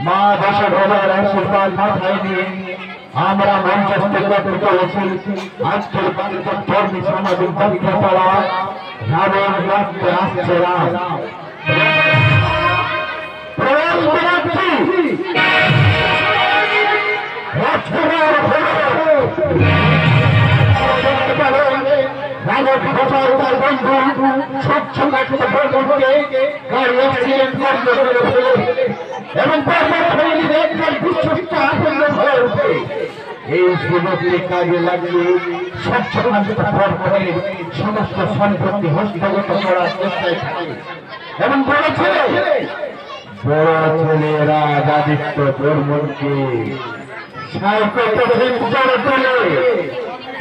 মা দশভূজার আশীর্বাদ মাথায় নিয়ে আমরা মঞ্চস্থ একত্রিত হয়েছি আজকের পালিত ধর্মী সামাজিক পরীক্ষা পাওয়া রাবণ রাজ্যে আসছে রাম প্রয়াস করাচ্ছি রাজকুমার রাজক প্রচার তার বন্ধু স্বচ্ছ কাঠিত বন্ধুকে গাড়ি অ্যাক্সিডেন্ট করে এবং বিশ্বস্ত আনন্দ হয়ে ওঠে এই সুযোগকে কাজে লাগিয়ে স্বচ্ছ কাঠিত করে সমস্ত সম্পত্তি হস্তগত করার চেষ্টায় থাকে এবং বড় ছেলেরা রাজাদিত্য বর্মনকে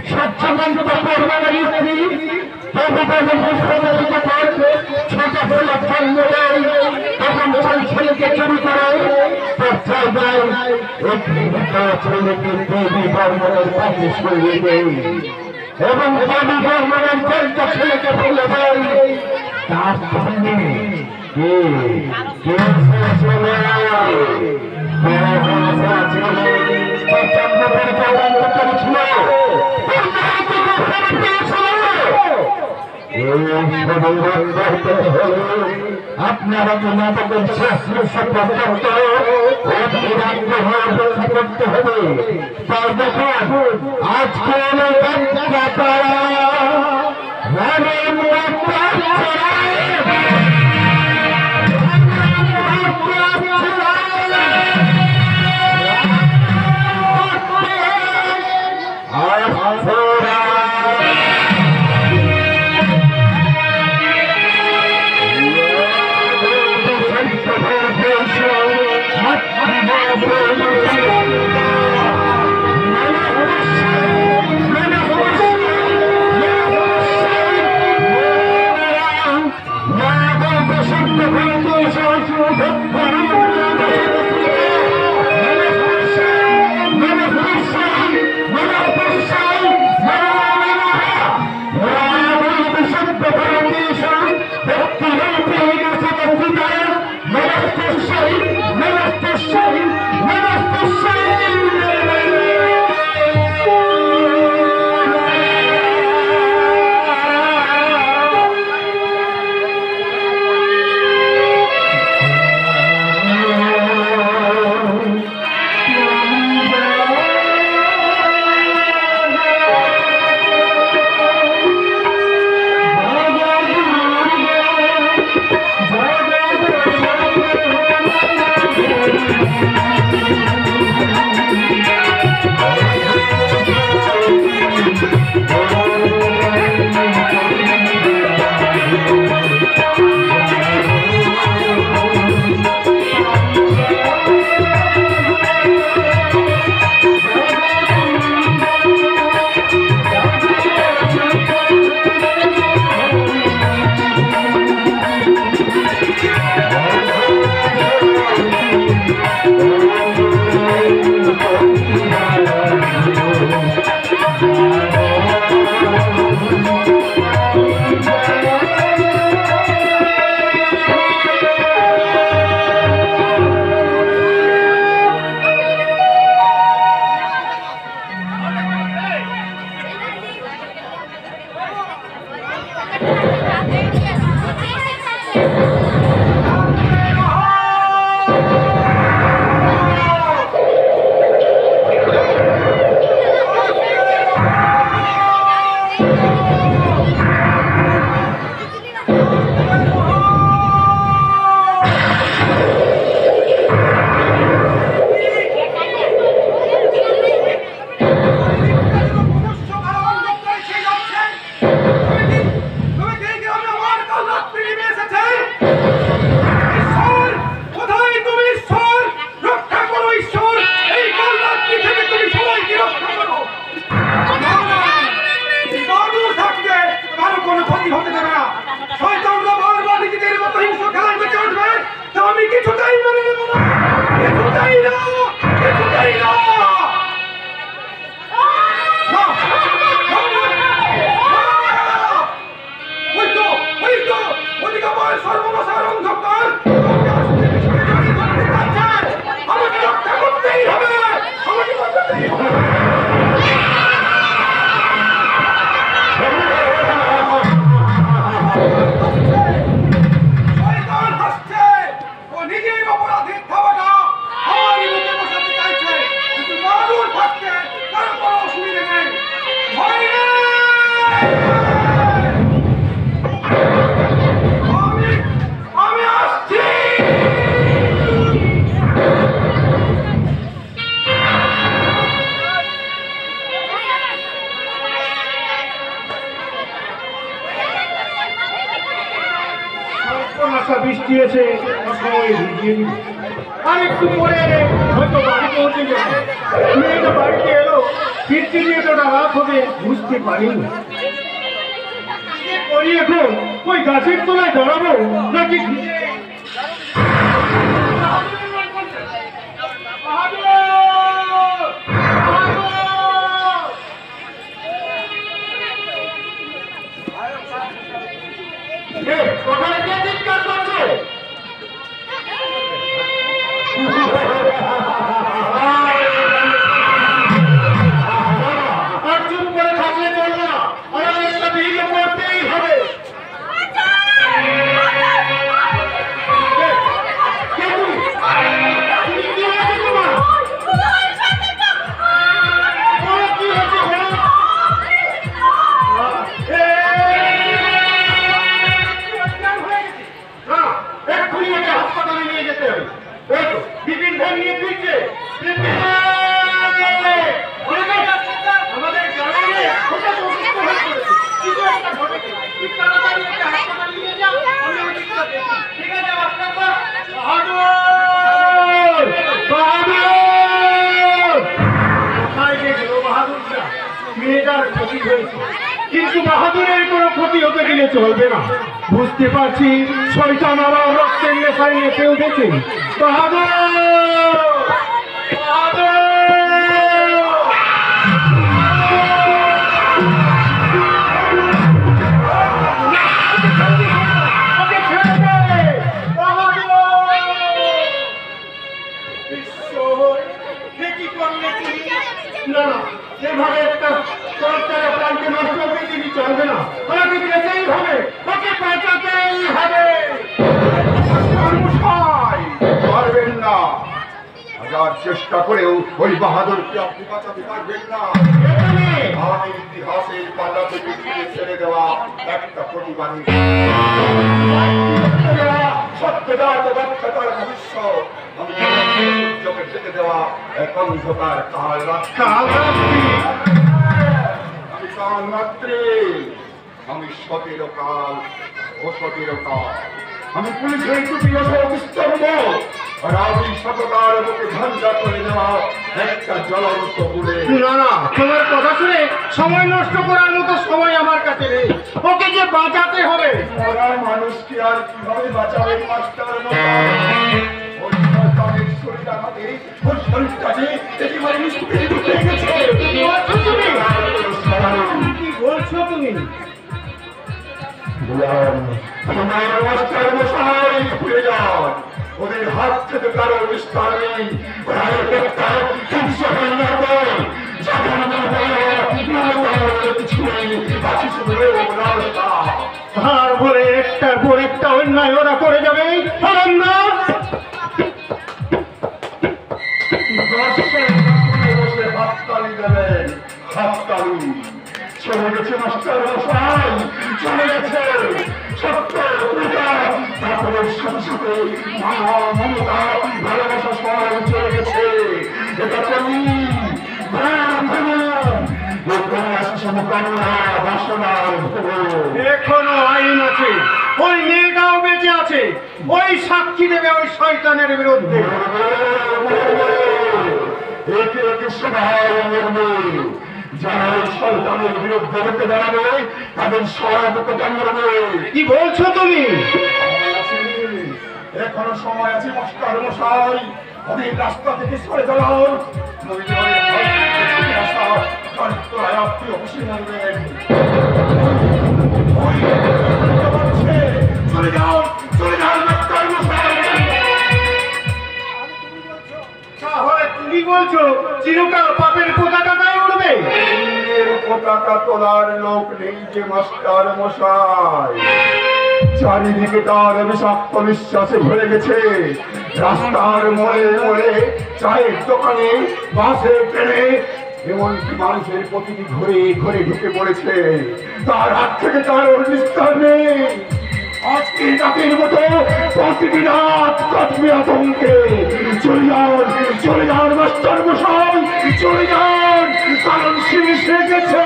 স্বচ্ছকান্ত পরিবারের স্ত্রী ছোট সেই ছেলেকে চুরি করে তার জায়গায় একটি ছেলেকে দেবী বর্মনের কাছে সরিয়ে দেয় এবং দেবী বর্মনের জলটা ছেলেকে ফেলে দেয় তার সামনে আপনারা তো নাটকের শাস্ত্রীয় পর্যন্ত করতে হবে তাই দেখুন আজকে বৃষ্টি এসে আর একটু পরে হয়তো বাড়ি পৌঁছে যাবে মেয়েটা বাড়িতে এলো ফিরতে নিয়ে তো রাত হবে বুঝতে পারিনি করি এখন ওই গাছের তলায় দাঁড়াবো নাকি বিপিন ধান নিয়ে ফিরছে। আমাদের গ্রামে হঠাৎ অসুস্থ হয়ে পড়েছে। কিছু একটা ঘটেছে। তুই তাড়াতাড়ি ওকে হাসপাতালে নিয়ে যা। আমি ওই দিকটা দেখি। ঠিক আছে মাস্টার? বাহাদুর! বাহাদুর! কোথায় গেল বাহাদুরটা? মেয়েটার ক্ষতি হয়েছে, কিন্তু বাহাদুরের কোনো ক্ষতি হতে গেলে চলবে না। বুঝতে পারছি শয়তান আবার রক্তের নেশায় নেচে উঠেছে। বাহাদুর! বাহাদুর! না, এভাবে একটা সরকার প্রাণকে নষ্ট করতে দিতে চলবে না। আমাকে যেতেই হবে, ওকে বাঁচাতেই হবে। পারবেন না, হাজার চেষ্টা করেও ওই বাহাদুরকে আপনি বাঁচাতে পারবেন না। আমি ইতিহাসের পাল্লা থেকে ছেড়ে দেওয়া একটা প্রতিবাদী সত্যতার দক্ষতার ভবিষ্যৎ আমি সূর্যকে ঢেকে দেওয়া এক অন্ধকার কাল আমি কাল রাত্রে আমি 17 কাল ও 17 কাল আমি পুলিশের টুপি বিস্তর্ণ আর আমি সততার মুখে ঝঞ্ঝা করে দেওয়া একটা জ্বলন্ত পুরে। না না, তোমার কথা শুনে সময় নষ্ট করার মতো সময় আমার কাছে নেই। ওকে যে বাঁচাতে হবে। মরা মানুষকে আর কিভাবে বাঁচাবে মাস্টার মশাই? ওই শয়তানের শরীর আমাকে ওই শরীরটা যে একেবারে নিষ্ক্রিয় হয়ে গেছে। কি বলছো তুমি? তোমার মাস্টার মশাই ভুলে যান, ওদের হাত থেকে কারো বিস্তার নেই। আর বলে একটার পর একটা অন্যায় ওরা করে যাবে। হাততালি দেবেন, হাততালি। চলে গেছে মাস্টার মশাই, চলে গেছে সত্য পিতা, তারপরে সাথে সাথে মায়া মমতা ভালোবাসা সব চলে গেছে। এটা তুমি এখনো আইন আছে, ওই মেয়েটাও বেঁচে আছে। ওই সাক্ষী দেবে ওই শয়তানের বিরুদ্ধে। একে একে সবাই মরবে। যারা ওই শয়তানের বিরুদ্ধে রুখে দাঁড়াবে তাদের সবাইকে জানাবে। কি বলছো তুমি? এখনো সময় আছে মাস্টার মশাই, ওদের রাস্তা থেকে সরে দাঁড়ান। আপনি অবশ্যই মানবেন। চলে যাও, চলে যাও মাস্টার মশাই। তাহলে তুমি বলছো চিরকাল পাপের পতাকাটাই উড়বে? পতাকা তোলার লোক নেই যে মাস্টার মশাই। চারিদিকে তার বিষাক্ত বিশ্বাসে ভরে গেছে। রাস্তার মোড়ে মোড়ে, চায়ের দোকানে, বাসে ট্রেনে, এমনকি মানুষের প্রতিটি ঘরে ঘরে ঢুকে পড়েছে। তার হাত থেকে তার নিস্তার নেই। আজকে রাতের মতো প্রতিটি রাত কাটবে আতঙ্কে। চলে যান, চলে যান মাস্টার মশাই, চলে যান, কারণ শেষ হয়ে গেছে।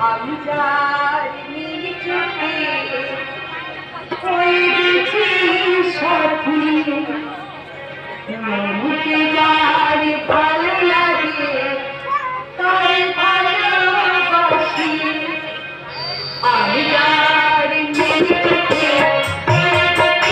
আমি যাই নিচুকে ওই দেখি সাথী মনকে যার ভালো লাগে তাই ভালোবাসি। আমি যার নিচুকে মাস্টার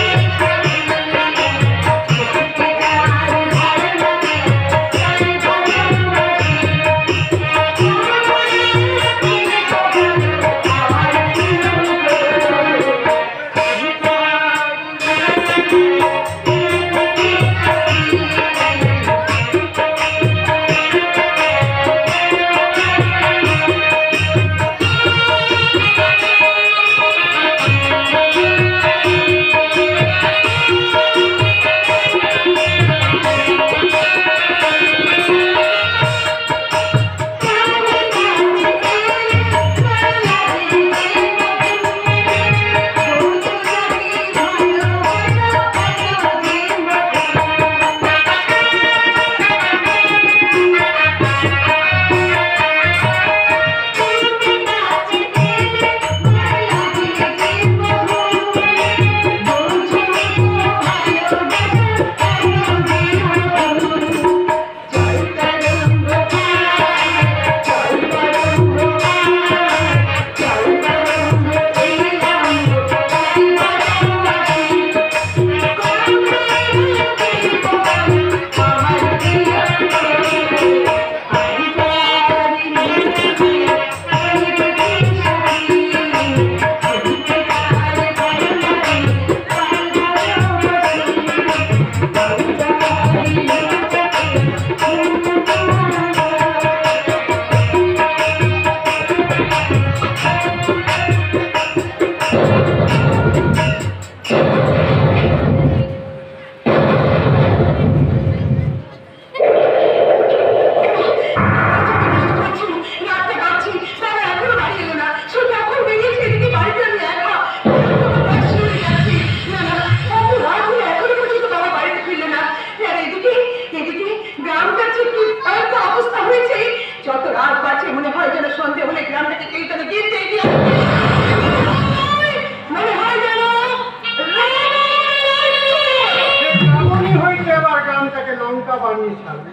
শয়তানটাকে লঙ্কা বানিয়ে ছাড়বে।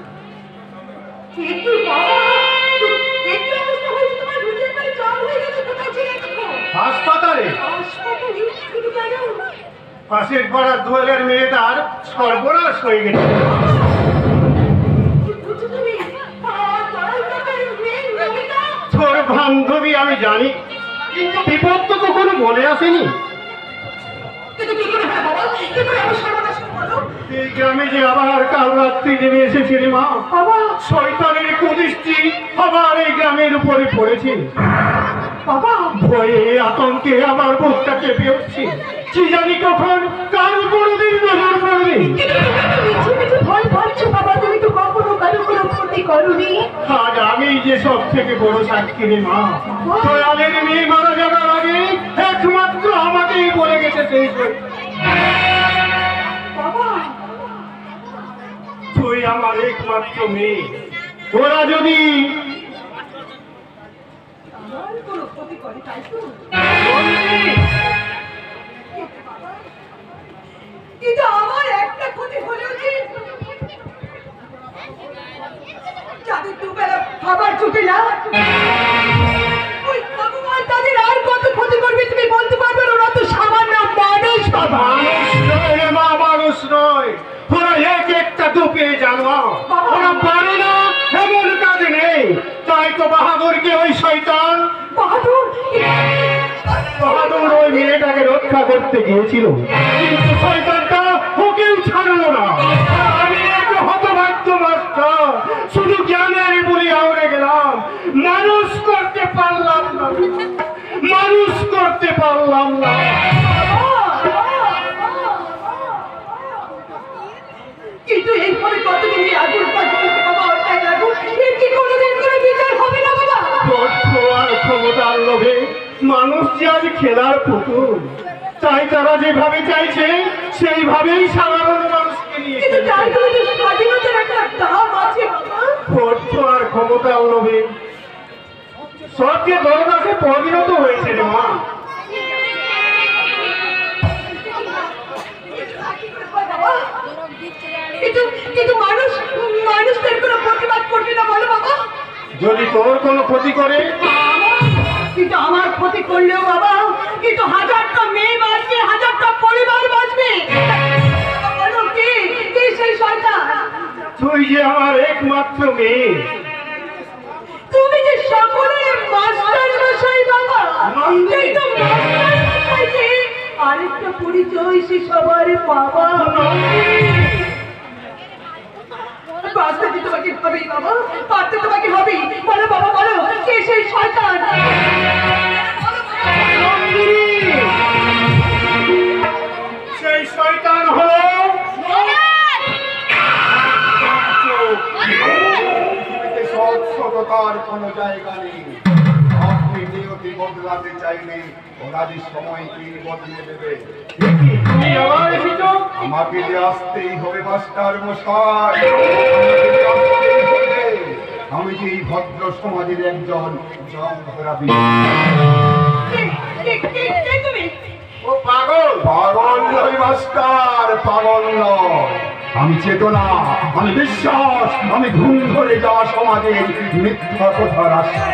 কিন্তু বাবা, একটু অবস্থা হয়েছে তোমার দুধের পায়ে জল হয়ে গেছে, কোথায় ছিলে তখন? হাসপাতালে হাসপাতালে? কিন্তু কেন? পাশের পাড়ার দোয়েলের মেয়েটার সর্বনাশ হয়ে গেছে। কি বলছো তুমি? দয়াল কাকার মেয়ে নমিতা? তোর বান্ধবী আমি জানি, কিন্তু বিপদ তো কখনো মনে আসেনি। কিন্তু কি করে হয় বাবা? কি করে আমি সর্বনাশ করবো? এই গ্রামে যে আবার কাল রাত্রি নেমে এসেছে রে মা, বাবা, শয়তানের কুদৃষ্টি আবার এই গ্রামের উপরে পড়েছে। বাবা, ভয়ে আতঙ্কে আমার বুকটা কেঁপে উঠছে। কি জানি কখন কার কোনোদিন নজর পড়বে। কিন্তু তুমি তো মিছে মিছে ভয় পাচ্ছ বাবা, তুমি তো কখনো কারো কোনো ক্ষতি করোনি। আজ আমি যে সব থেকে বড় সাক্ষী রে মা। দয়ালের মেয়ে মারা যাবার আগে একমাত্র আমাকেই বলে গেছে সেই সত্যি। বাবা, তুই আমার একমাত্র মেয়ে, ওরা যদি আমার কোনো ক্ষতি করে তাই তো? কিন্তু আমার একটা ক্ষতি হলেও যে যাদের দুবেলা খাবার জুটে না, ওই ভগবান তাদের আর কত ক্ষতি করবে তুমি বলতে পারবে না। ওরা তো সামান্য মানুষ বাবা। মানুষ নয় রে মা, মানুষ নয়। ওরা এক একটা দুপে জানোয়ার। ওরা পারে না এমন কাজ নেই। তাই তো বাহাদুরকে ওই শয়তান বাহাদুর, বাহাদুর ওই মেয়েটাকে রক্ষা করতে গিয়েছিল, কিন্তু শয়তানটা ওকেও ছাড়লো না। আমি এক হতভাগ্য মাস্টার, শুধু জ্ঞানের বলি আউড়ে গেলাম, মানুষ করতে পারলাম না, মানুষ করতে পারলাম না। কিন্তু এইভাবে কতদিন এই আগুন পাঠিয়ে বাবা অন্যায় লাগুন, এর কি কোনোদিন কোনো বিচার হবে না বাবা? অর্থ আর ক্ষমতার লোভে মানুষ যে আজ খেলার পুতুল, তাই তারা যেভাবে চাইছে সেইভাবেই সাধারণ মানুষকে নিয়ে কিন্তু খেলছে। তার তো স্বাধীনতার একটা দাম আছে বাবা। অর্থ আর ক্ষমতার লোভে সবকে দরদাসে পরিণত হয়েছে রে মা। বাবা, কিন্তু কিন্তু মানুষ মানুষ তার কোনো প্রতিবাদ করবে না বলো বাবা? যদি তোর কোনো ক্ষতি করে, কিন্তু আমার ক্ষতি করলেও বাবা, কিন্তু হাজারটা মেয়ে বাঁচবে, হাজারটা পরিবার বাঁচবে। বলো কে কে সেই শয়তান? তুই যে আমার একমাত্র মেয়ে। তুমি যে সকলের মাস্টার মশাই বাবা, এই তো মাস্টার মশাই যে আরেকটা পরিচয় সে সবার বাবা। বাঁচতে যে তোমাকে হবেই বাবা, পারতে তোমাকে হবেই। বলো বাবা, বলো কে সেই শয়তান? সেই শয়তান হলো পৃথিবীতে সৎসততার কোনো জায়গা নেই। আপনি নিয়তি বদলাতে চাইলে ওনারই সময়কে বদলে দেবে। তুমি আবার এসেছো? আমাকে যে আসতেই হবে মাস্টার মশাই, আমাকে যে আসতেই হবে। আমি যে এই ভদ্র সমাজের একজন জনধরাবী। কে তুমি? ও পাগল। পাগল নয় মাস্টার, পাগল নয়। আমি চেতনা, আমি বিশ্বাস, আমি ঘুম ধরে যাওয়া সমাজের মিথ্যা কথার আশা।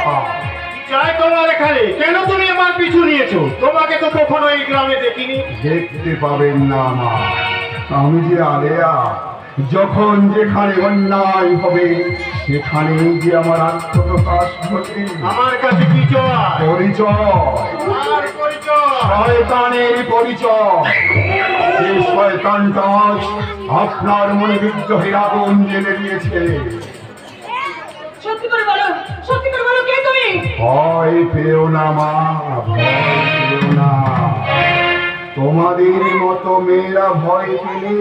চাই তোমার এখানে, কেন তুমি আমার পিছু নিয়েছো? তোমাকে তো কখনো এই গ্রামে দেখিনি। দেখতে পাবেন না মা, আমি যে আলেয়া। যখন যেখানে অন্যায় হবে সেখানেই যে আমার আত্মপ্রকাশ ঘটে। আমার কাছে কি চাই? পরিচয়, আর পরিচয়। শয়তানের পরিচয়। যে শয়তানটা আজ আপনার মনে বিদ্রোহের আগুন জ্বেলে দিয়েছে। সত্যি করে বলো, সত্যি করে বলো কে তুমি? ভয় পেও না মা, ভয় পেও না। তোমাদের মতো মেয়েরা ভয় পেলে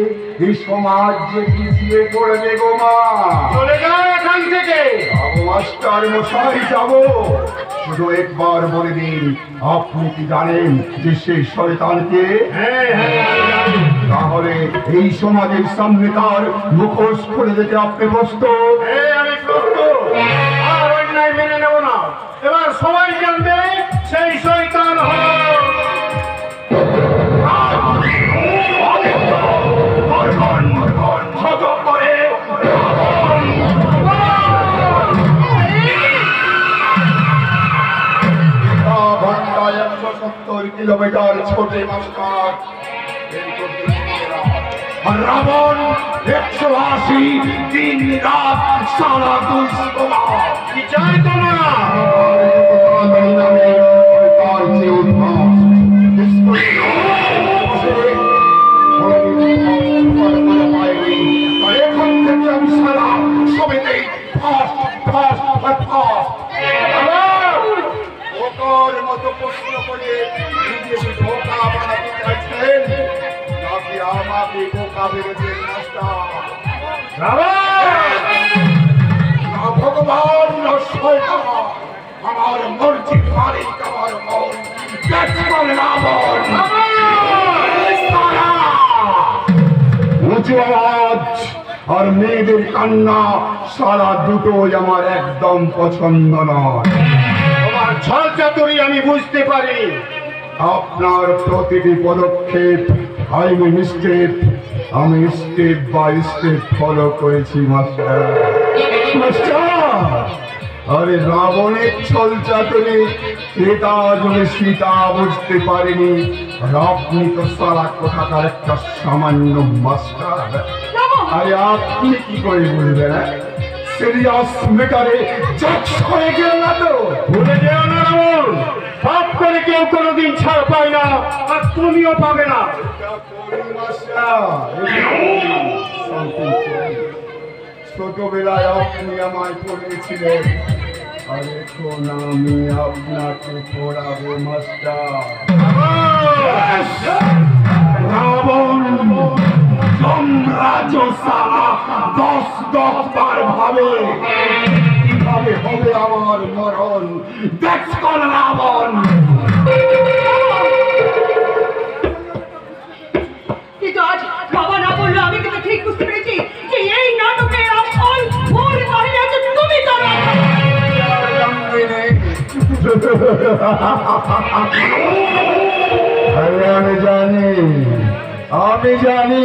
এই সমাজ যে পিছিয়ে পড়বে গো মা। চলে যাও এখান থেকে। যাবো মাস্টার মশাই, যাবো। শুধু একবার বলে দিন, আপনি কি জানেন যে সেই শয়তানকে? হ্যাঁ হ্যাঁ, আমি জানি। তাহলে এই সমাজের সামনে তার মুখোশ খুলে দিতে আপনি প্রস্তুত? হ্যাঁ, আমি প্রস্তুত। আর অন্যায় মেনে নেব না। এবার সবাই জানবে সেই শয়তান হলো মরণ, মরণ, মরণ, মরণ, মরণ, মরণ, কিলোমিটার ছোটে মাস্টার। আর রাবণ 180 দিন রাত সারা দুঃসমা বিচার করো না। তার যে উদ্ভাস এখন থেকে আমি সারা সবেতেই ওকর মতো প্রশ্ন করে নিজেকে ধোকা বানাতে চাইছেন নাকি আমাকে বোকা ভেবেছেন মাস্টার? না ভগবান না শয়তান, আমার মর্জি মালিক আমার মন। রাবণ উঁচু আওয়াজ আর মেয়েদের কান্না সারা দুটোই আমার একদম পছন্দ নয়। তোমার ছল চাতুরি আমি বুঝতে পারি। আপনার প্রতিটি পদক্ষেপ আমি স্টেপ বাই স্টেপ ফলো করেছি মাস্টার। আরে রাবণের ছল চাতুরি এটা যদি সীতা বুঝতে পারেনি, আর আপনি তো সারা কোথাকার একটা সামান্য মাস্টার। আরে আপনি কি করে বুঝবেন? সিরিয়াস ম্যাটারে জজ হয়ে গেল না তো? ভুলে যেও না রাবণ, পাপ করে কেউ কোনোদিন ছাড় পায় না, আর তুমিও পাবে না। ছোটবেলায় আপনি আমায় পড়িয়েছিলেন, আর এখন আমি আপনাকে পড়াবো মাস্টার। রাবণ যমরাজ সারা 10 বার ভাবে কিভাবে হবে আমার মরণ। দেখো রাবণ। কিন্তু আজ বাবা না বললো আমি কিন্তু ঠিক বুঝতে পেরেছি যে এই নাটকের আসল মূল কাহিনী হচ্ছে তুমি তারা। আমি জানি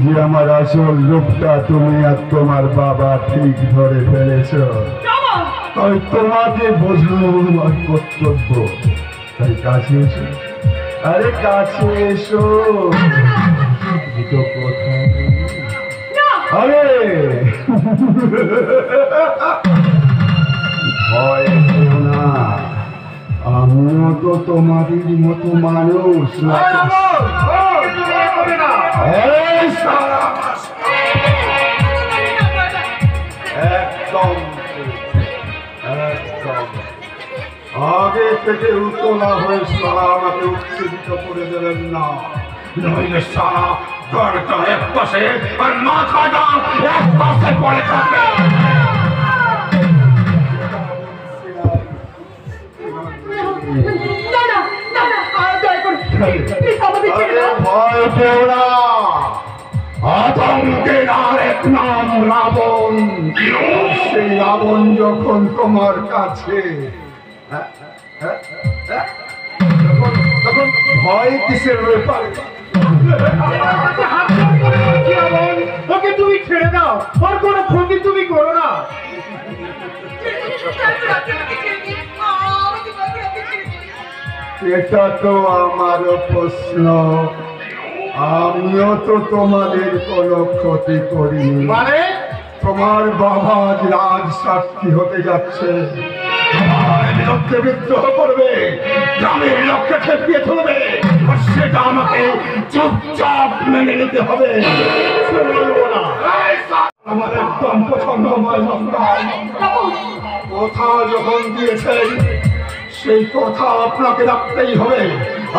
যে আমার আসল রূপটা তুমি আর তোমার বাবা ঠিক ধরে ফেলেছ। তাই তোমাকে বোঝানো আমার কর্তব্য। তাই কাছে এসো, আরে কাছে এসো। দুটো কথা আরে ভয় পেও না, আমিও তো তোমাদের মতো মানুষ। এই সারা একদম একদম আগে থেকে উতলা হয়ে সারা আমাকে উত্তেজিত করে দেবেন না, নইলে সারা গড়টা এক পাশে আর মাথাটা এক পাশে পড়ে থাকবে। ভয় পেও না, আতঙ্কের আরেক নাম রাবণ। সেই রাবণ যখন তোমার কাছে, তখন ভয় কিসের ব্যাপার? ওকে তুমি ছেড়ে দাও, ওর কোনো ক্ষতি তুমি করো না। এটা তো আমারও প্রশ্ন। আমিও তো তোমাদের কোনো ক্ষতি করিনি। মানে তোমার বাবা আজ রাজ সাক্ষী হতে যাচ্ছে, আমার বিরুদ্ধে বিদ্রোহ করবে, গ্রামের লোককে খেপিয়ে তুলবে, আর সেটা আমাকে চুপচাপ মেনে নিতে হবে। শুনবো না। আমার একদম পছন্দ নয়। কথা যখন দিয়েছেন সেই কথা আপনাকে রাখতেই হবে।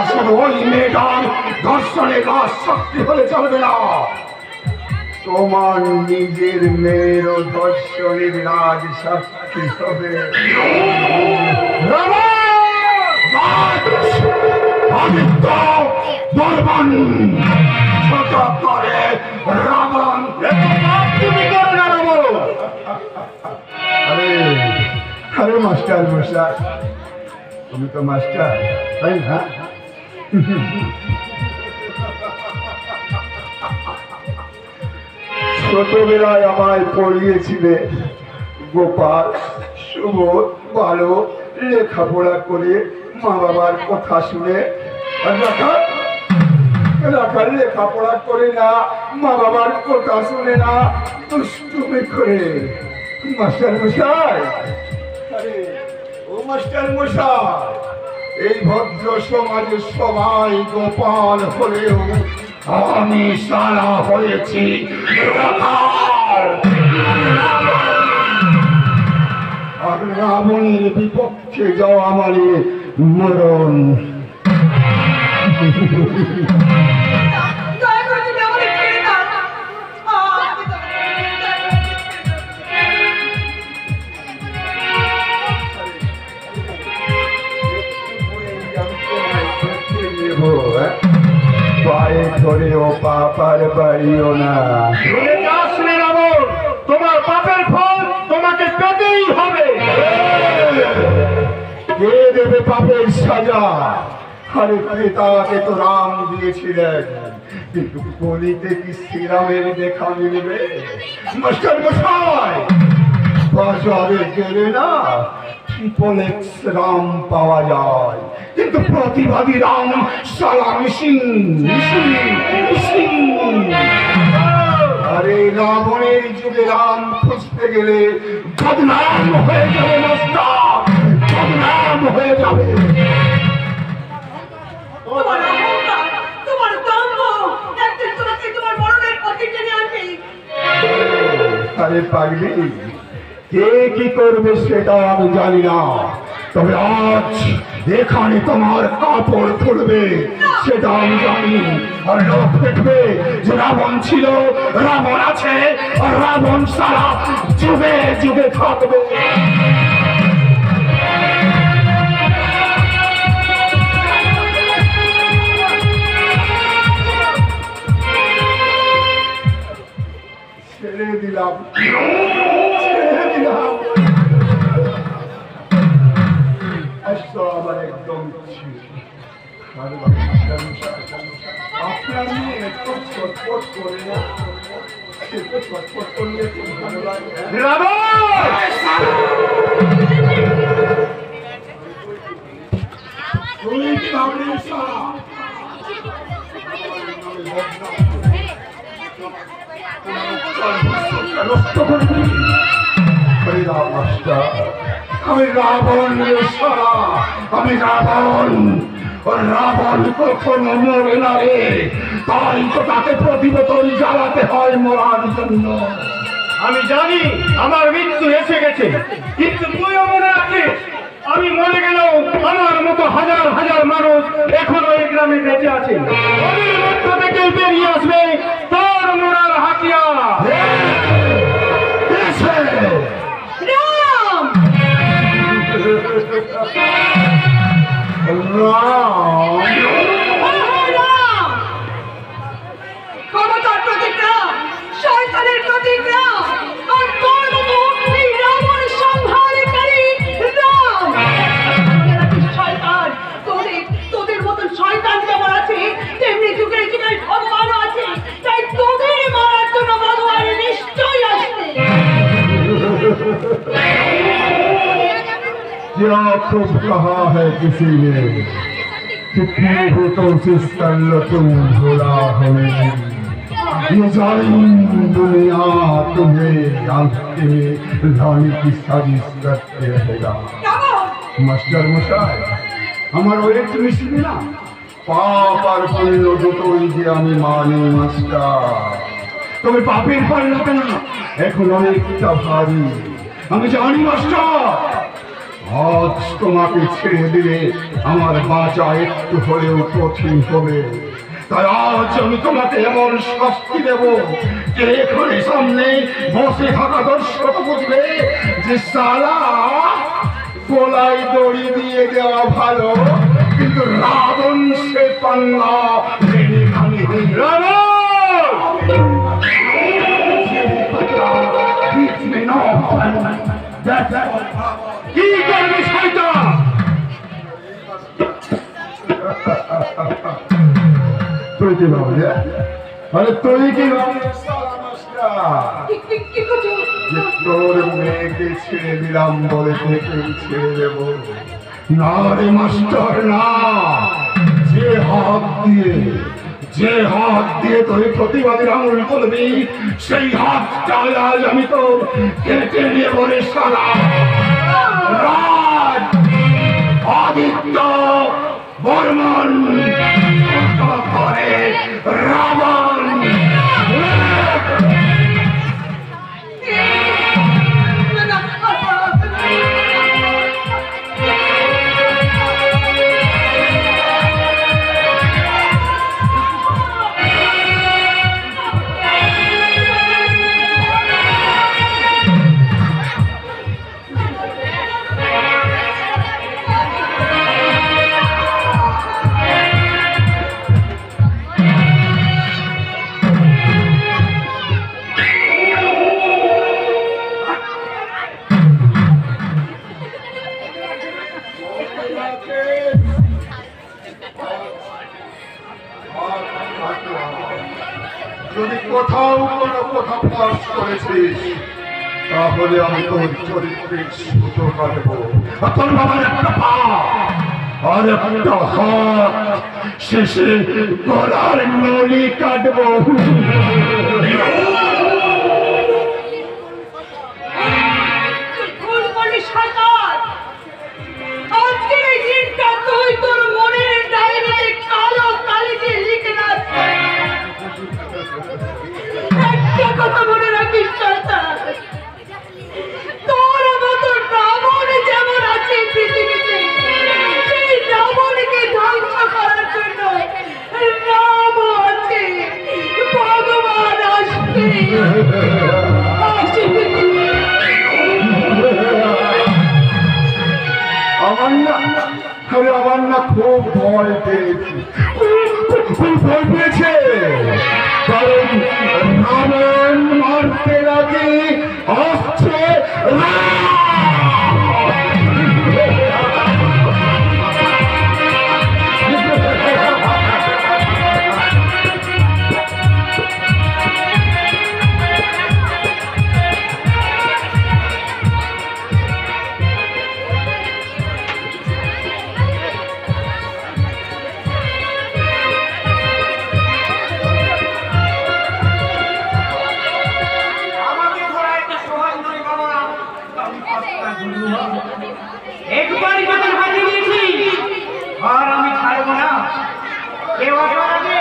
আসলে ওই মেয়েটার ধর্ষণের রাজ সাক্ষী হলে চলবে না। তোমার নিজের মেয়েরও ধর্ষণের রাজ সাক্ষী হবে। আদিত্য বর্মন ছোট করে রাবণ। তুমি করো না রাবণ। আরে আরে মাস্টার মশাই, তুমি তো মাস্টার তাই না? ছোটবেলায় আমায় পড়িয়েছিলে গোপাল সুবোধ ভালো লেখাপড়া করে মা বাবার কথা শুনে আর রাখাল লেখাপড়া করে না, মা বাবার কথা শুনে না, দুষ্টুমি করে। মাস্টার মশাই, আরে ও মাস্টার মশাই, এই ভদ্র সমাজে সবাই গোপাল হলেও আমি সারা হয়েছি রাখাল। আর রাবণের বিপক্ষে যাওয়া মানে মরণ। দয়া করে তুমি আমাকে ছেড়ে দাও। পায়ে ধরেও পাপার বাড়িও না। তোমার পাপের ফল তোমাকে পেতেই হবে। কে দেবে পাপের সাজা? আরে ক্রেতাকে তো রাম দিয়েছিলেন, কিন্তু গলিতে কি শ্রীরামের দেখা মিলবে? মাস্টার মশাই, বাজারে গেলে না ট্রিপল এক্স রাম পাওয়া যায়, কিন্তু প্রতিবাদী রাম সালা মিশিং মিশিং মিশিং। আরে রাবণের যুগে রাম খুঁজতে গেলে বদনাম হয়ে যাবে মাস্টার, বদনাম হয়ে যাবে। তোমার অহংকার, তোমার দম্ভ একদিন তোমাকে তোমার মরণের পথে টেনে আনবে। আরে পাগলি, কে কি করবে সেটা আমি জানি না, তবে আজ এখানে তোমার কাপড় খুলবে সেটা আমি জানি। আর লোক দেখবে যে রাবণ ছিল, রাবণ আছে, আর রাবণ সারা যুগে যুগে থাকবে। ছেড়ে দিলাম, ছেড়ে দিলাম। আসতো আবার একদম আপনার মেয়ে একটু ছটফট করে না, একটু ছটফট করলে খুব ভালো লাগে। তুমি কি ভাবলি সারা? নষ্ট করবি? আমি রাবণ রে সারা, আমি রাবণ। রাবণ কখনো মরে না রে, তাই তো তাকে প্রতিবছর জ্বালাতে হয় মরার জন্য। আমি জানি আমার মৃত্যু এসে গেছে, কিন্তু তুইও মনে রাখিস আমি মরে গেলেও আমার মতো হাজার হাজার মানুষ এখনো এই গ্রামে বেঁচে আছে। ওদের মধ্য থেকে বেরিয়ে আসবে তোর মরার হাতিয়ার। ক্ষমতার প্রতিক্রিয়া, শয়তানের প্রতিক্রিয়া, আর তোর মতো এই রাবণ সংহারকারী রাম। এরা কি শয়তান? তোদের মতন শয়তান যেমন আছে, তেমনি যুগে যুগে ভগবানও আছে। তাই তোদের মারার জন্য ভগবান নিশ্চয়ই আসবে। क्या खूब कहा है किसी ने, कितने भूतों से सल तुम भुला हमें। ये जालिम दुनिया तुम्हें आंखते लाने की साजिश करते रहेगा। मास्टर मशाई, আমার ওয়েট মিশবে না, পাপ আর পুণ্য দুটোই যে আমি মানি মাস্টার। তবে পাপের পাল্লাটা না এখন অনেকটা ভারী, আমি জানি মাস্টার। আজ তোমাকে ছেড়ে দিলে আমার বাঁচা একটু হলেও কঠিন হবে, তাই আজ আমি তোমাকে এমন শাস্তি দেব যে এখানে সামনে বসে থাকা দর্শক বুঝবে যে সালা গলায় দড়ি দিয়ে দেওয়া ভালো, কিন্তু রাবণ সে পাল্লা ভেঙে ভাঙি কি করবি শয়তান? তুই কি ভাবলি? আরে তুই কি ভাবলি? কি করছো? যে তোর মেয়েকে ছেড়ে দিলাম বলে তোকে ছেড়ে দেব না রে মাস্টার, না। যে হাত দিয়ে তুই প্রতিবাদীর আঙুল করবি, সেই হাতটা আজ আমি তো কেটে নিয়ে বলে সারা রাজ আদিত্য বর্মন করে রাবণ। যদি কোথাও কোনো কথা ফাঁস করেছিস, তাহলে আমি তোর চরিত্রের সুতো কাটবো। তোর বাবার একটা পা আর একটা হাত, শেষে গলার নলি কাটবো। কথা মনে রাখিস তোর মতো রাবণ যেমন আছে পৃথিবীতে, সেই রাবণকে ধ্বংস করার জন্য রাম আছে, ভগবান আসবে। আমার না খুব ভয় পেয়েছে, ভয় পেয়েছে, কারণ রাবণ মারতে লাগে আসছে একবারই যখন হাতে নিয়েছি আর আমি ছাড়বো না। কেউ আগে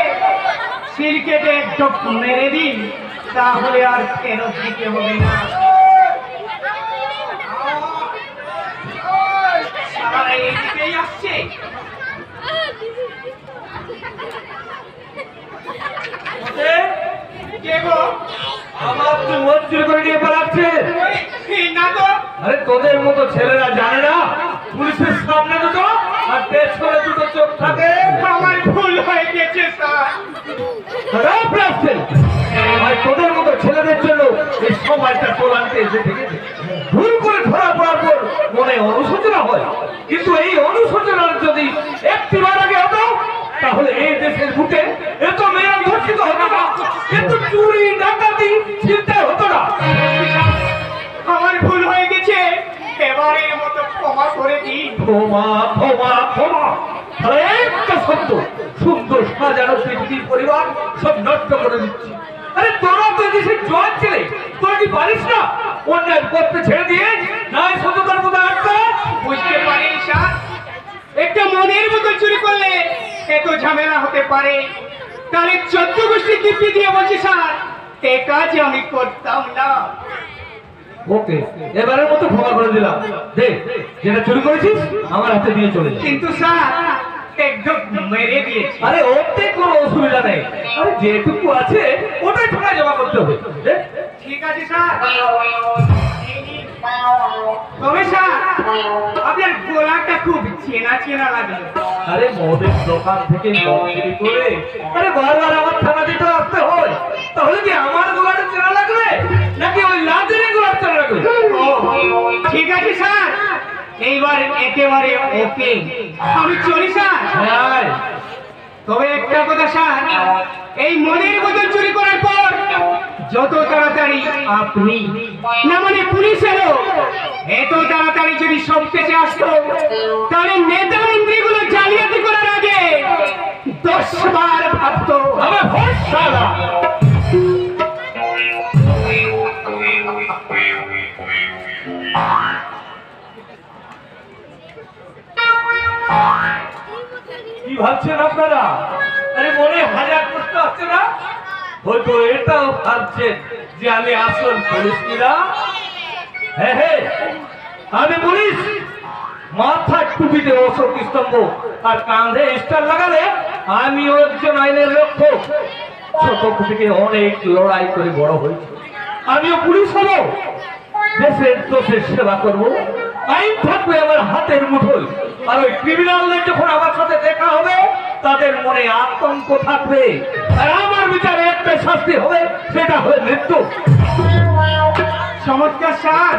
শির কেটে একটপ মেরে দিন, তাহলে আর ফেরত দিতে হবে না। সারা এইদিকেই আসছে। কে গো? আমার তো মজুরি করে নিয়ে পালাচ্ছে না তো। আরে তোদের মতো ছেলেরা জানে না পুলিশের সামনে দুটো আর পেছনে দুটো চোখ থাকে। আমার ভুল হয়ে গেছে স্যার। আর তোদের মতো ছেলেদের জন্য এই সময়টা চলান্তে এসে থেকেছে। ভুল করে ধরা পড়ার পর মনে অনুশোচনা হয়, কিন্তু এই অনুশোচনার যদি একটিবার আগে হতো তাহলে এই দেশের বুকে এত মেয়ে ধর্ষিত হতো না, এত চুরি ডাকাতি চিন্তায় হতো না। আমার ভুল হয়ে গেছে, এবারের মতো ক্ষমা করে দিন। ক্ষমা ক্ষমা ক্ষমা, আর একটা শব্দ সুন্দর সাজানো পৃথিবীর পরিবার সব নষ্ট করে দিচ্ছি। আরে তোরা তো দেশের জয় ছেলে, তোরা কি পারিস না অন্যায় করতে ছেড়ে দিয়ে নাই সততার মতো একটা বুঝতে পারেন স্যার, একটা মনের বোতল চুরি করলে এত ঝামেলা হতে পারে, তাহলে 14 গোষ্ঠী দিব্যি দিয়ে বলছি স্যার, এ কাজ আমি করতাম না। ওকে, এবারের মতো ক্ষমা করে দিলাম। দে, যেটা চুরি করেছিস আমার হাতে দিয়ে চলে যা। কিন্তু স্যার একদম মেরে দিয়েছি। আরে ওতে কোনো অসুবিধা নেই, আরে যেটুকু আছে ওটাই থানায় জমা করতে হবে। দে। ঠিক আছে স্যার। তবে স্যার আপনার গোলাটা খুব চেনা চেনা লাগে। আরে মদের দোকান থেকে মদ চুরি করে আরে বারবার আমার থানা দিতে আসতে হয়, তাহলে কি আমার গোলাটা চেনা লাগবে নাকি ওই লাদেরে গোলাটা চেনা লাগবে? ঠিক আছে স্যার, এইবার একেবারে ওকে, আমি চলি স্যার। হ্যাঁ, তবে একটা কথা স্যার, এই মনের বোতল চুরি করার পর যত তাড়াতাড়ি আপনি না মানে পুলিশ এলো, এত তাড়াতাড়ি যদি সব কেসে আসতো, তাহলে নেতা মন্ত্রীগুলো জালিয়াতি করার আগে 10 বার ভাবতো। আমি ভরসা না। কি ভাবছেন আপনারা? আরে মনে হাজার প্রশ্ন আছে না? হয়তো এটাও ভাবছেন যে আমি আসল পুলিশ কিনা। হ্যাঁ হ্যাঁ, আমি পুলিশ। মাথার টুপিতে অশোক স্তম্ভ আর কাঁধে স্টার লাগালে আমি একজন আইনের রক্ষক। ছোট থেকে অনেক লড়াই করে বড় হয়েছে। আমিও পুলিশ হবো, দেশের দোষের সেবা করবো। আইন থাকবে আমার হাতের মুঠোয়। আর ওই ক্রিমিনালদের যখন আমার সাথে দেখা হবে তাদের মনে আতঙ্ক থাকবে। আর আমার বিচারে একটা শাস্তি হবে, সেটা হবে মৃত্যু। চমৎকার স্যার,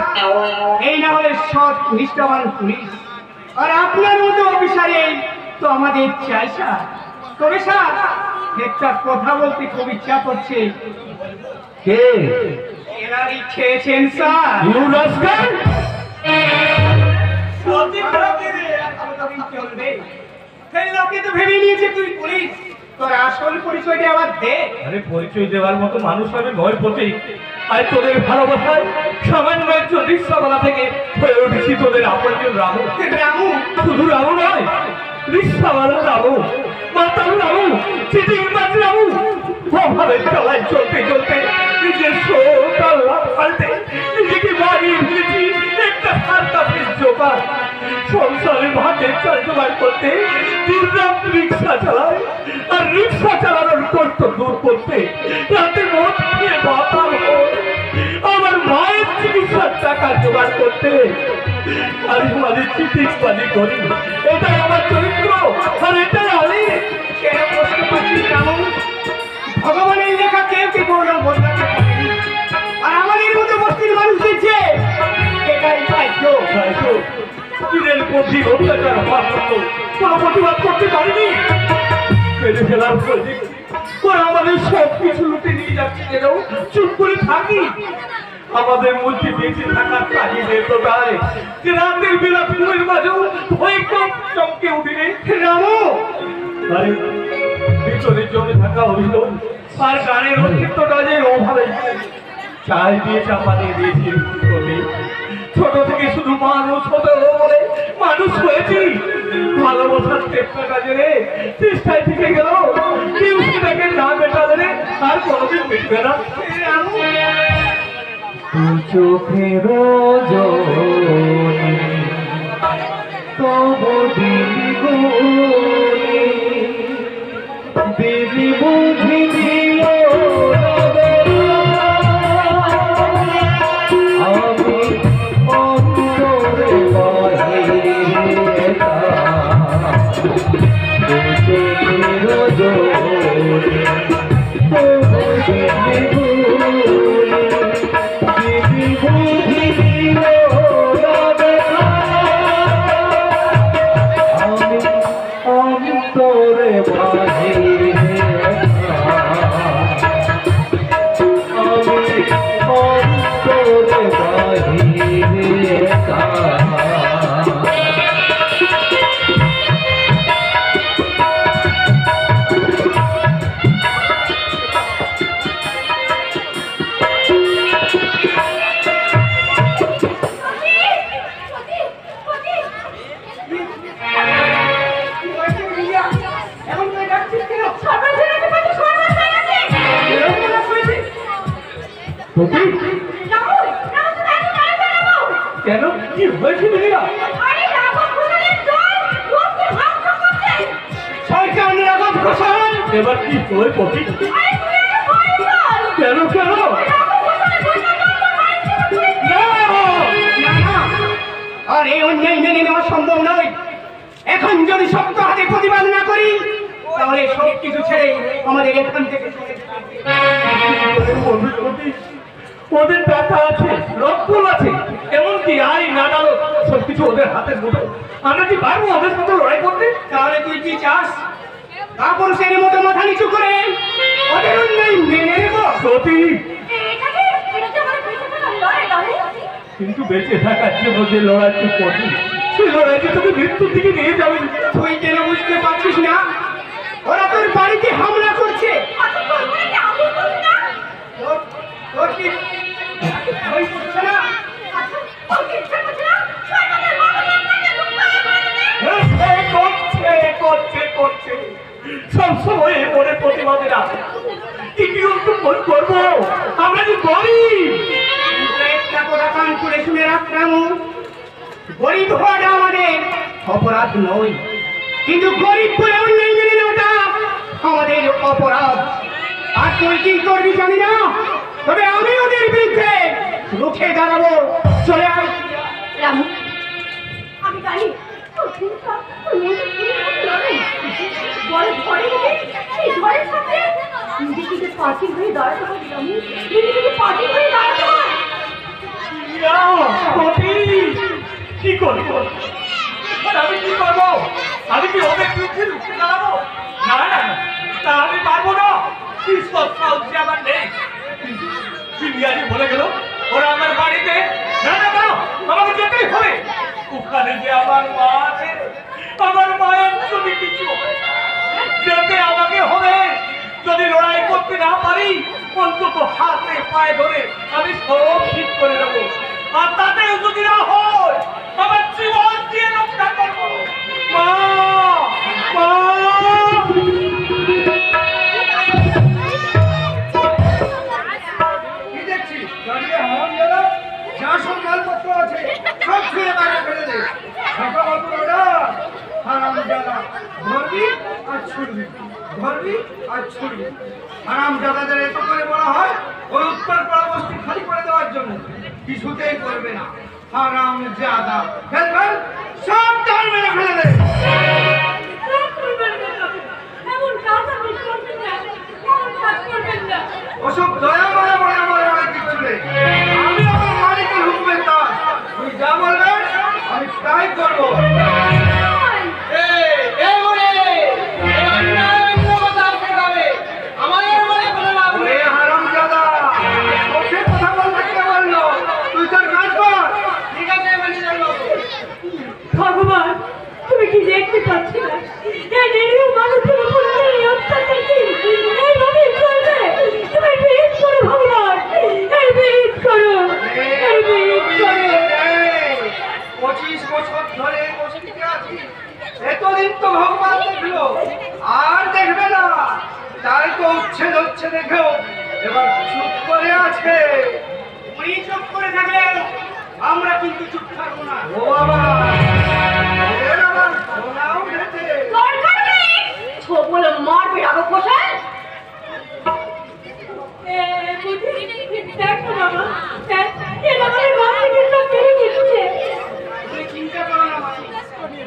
এই না হলে সৎ নিষ্ঠাবান পুলিশ। আর আপনার মতো অফিসারে তো আমাদের চাই স্যার। তবে স্যার, একটা কথা বলতে খুব ইচ্ছা করছে। কে? এনারই খেয়েছেন স্যার। You rascal! চলবে, সেই লোকে তো ভেবে নিয়েছে তুই পুলিশ। তোর আসল পরিচয়টা আবার দে। আরে পরিচয় দেওয়ার মতো মানুষ আমি নয় পথে। আর তোদের ভালোবাসায় সামান্য একজন রিক্সাওয়ালা থেকে হয়ে উঠেছি তোদের আপনজন রামু। রামু, শুধু রামু নয়, রিক্সাওয়ালা রামু, মাতাল রামু, চিটিংবাজ রামু। অভাবে চালায় চলতে চলতে নিজের সোটাল পাল্টে নিজেকে বাড়িয়ে ফেলেছি একটা সার্কাসের জোগাড়। সংসারে ভাতের চাল জোগাড় করতে দিন রাত রিক্সা চালায়। আর রিক্সা চালানোর কষ্ট দূর করতে রাতে মদ খেয়ে বাতাল হয়। আমার মায়ের চিকিৎসার টাকা জোগাড় করতে আমি মাঝে চিটিংবাজি করি। এটাই আমার চরিত্র, আর এটাই আমি। কেন প্রশ্ন করছিস রামু? ভগবানের লেখা কেউ কি করলো বদলাতে পারেনি। আর আমাদের মতো বস্তির মানুষ দিচ্ছে এটাই ভাগ্য। দিনের প্রতি অত্যাচার হওয়ার মতো কোনো প্রতিবাদ করতে পারিনি। ফেলে ফেলার পর দেখছি ওরা আমাদের সব কিছু লুটে নিয়ে যাচ্ছে, যেন চুপ করে থাকি। আমাদের মধ্যে বেঁচে থাকার তাগিদে এতটাই যে রাতের বেলা ঘুমের মাঝেও ভয়ঙ্কর চমকে উঠিনি। রামু, আরে ভিতরে জমে থাকা অভিযোগ আর গানের অস্তিত্বটা যে অভাবে চাল দিয়ে চাপা দিয়ে দিয়েছি। ছোট থেকে শুধু মানুষ হতে হলো বলে মানুষ হয়েছি। ভালোবাসার চেষ্টাটা জেনে চেষ্টায় থেকে গেল, কেউ সেটাকে না মেটালে রে আর কোনোদিন মিটবে না। চোখের তবু দিদি বুঝি দিল আমি অন্তরে বাহিরে কেন কি হয়েছে দিদিরা? এবার কি হয়ে পড়ি? কেন কেন? আর এই অন্যায় মেনে নেওয়া সম্ভব নয়। এখন যদি শক্ত হাতে প্রতিবাদ না করি তাহলে সব কিছু ছেড়ে আমাদের এখান থেকে ওদের টাকা আছে, রক্তল আছে, এমনকি আইন আদালত সবকিছু ওদের হাতের মুঠো। আমরা কি পারবো ওদের সাথে লড়াই করতে? তাহলে তুই কি চাস? কাপুরুষের মতো মাথা নিচু করে ওদের অন্যায় মেনে নেব? সত্যি, কিন্তু বেঁচে থাকার জন্য যে লড়াইটি করবি সেই লড়াইটি তোকে মৃত্যুর দিকে নিয়ে যাবে। তুই কেন বুঝতে পারছিস না? ওরা তোর বাড়িতে হামলা করছে। আচ্ছা তোর মনে কি আমি বলি না? তোর কি ভয় করছে না? আচ্ছা তোর কি ইচ্ছা করছে না? শয়তানের বাবাকে আমাকে লুকাতে পারবে। করছে সবসময় মনে প্রতিবাদে রাখে কি করবো, আমরা যে গরিব। একটা কথা কান করে শুনে রাখলাম, গরিব হওয়াটা আমাদের অপরাধ নয়, কিন্তু গরিব বলে অন্যায় মেনে নেওয়াটা আমাদের অপরাধ। আর তুই কি করবি জানি না, তবে আমি ওদের বিরুদ্ধে রুখে দাঁড়াবো। চলে আয়। রামু আমি জানি তোর চিন্তা তোর মধ্যে কি লড়াই বড় ঘরে গিয়ে সেই ঘরের সাথে নিজেকে পার্টি হয়ে দাঁড়াতে হবে। রামু নিজেকে পার্টি হয়ে দাঁড়াতে হবে। কি করবো, আমি কি করবো? আমি কি ওদের বিরুদ্ধে রুখে দাঁড়াবো? না না না, তা আমি পারবো না। আমার নেই। বিরিয়ানি বলে গেল ওরা আমার বাড়িতে, না না না, আমাকে যেতেই হবে। ওখানে যে আমার মা আছে, আমার মায়ের যদি কিছু হয় যেতে আমাকে হবে। যদি লড়াই করতে না পারি, অন্তত হাতে পায়ে ধরে আমি সব ঠিক করে দেবো। আর তাতেও যদি না হয়, আমার জীবন দিয়ে রক্ষা করবো। মা মা কি দেখছিস? দাঁড়িয়ে হারাম গেল, যা সব মালপত্র আছে সব ছুঁড়ে বাইরে ফেলে দে। হারাম জাদা, ধরবি আর ছুড়বি, ধরবি আর ছুড়বি। হারাম জাদাদের এত করে বলা হয় ওই উত্তর পাড়া বস্তি খালি করে দেওয়ার জন্য, কিছুতেই করবে না। হারাম জাদা, ফেল ফেল, সব তার মেরে ফেলে দে। এমন কাজ আপনি করবেন না, এমন কাজ করবেন না। ওসব দয়া মায়া বলে আমার অনেক কিছু নেই। আমি আমার মালিকের হুকুমের কাজ, তুই যা বলবেন আমি তাই করবো। ওরে হারামজাদা, ওকে কথা বলতে কে বললো? তুই তোর কাজ কর। ঠিক আছে, বলি যাবো। ভগবান তুমি কি দেখতে পাচ্ছ না এই নিরীহ মানুষের উপর এই অত্যাচার কি এইভাবে চলবে? তুমি ভেদ করো ভগবান, এই ভেদ করো, এই ভেদ করো। 25 বছর ধরে বসে থেকে আছি, এতদিন তো ভগবান দেখলো, আর দেখবে না। তাই তো উচ্ছেদ হচ্ছে দেখেও এবার চুপ করে আছে। উনি চুপ করে থাকলেন, আমরা কিন্তু চুপ থাকবো না। ও বাবা, এর আবার সোনা উঠেছে। দরকার নেই ছোট বলে মারবে রাঘব ঘোষাল। দেখ না বাবা, এভাবে মারবে কিন্তু মেরে দিচ্ছে। তুমি চিন্তা করো না মাসি,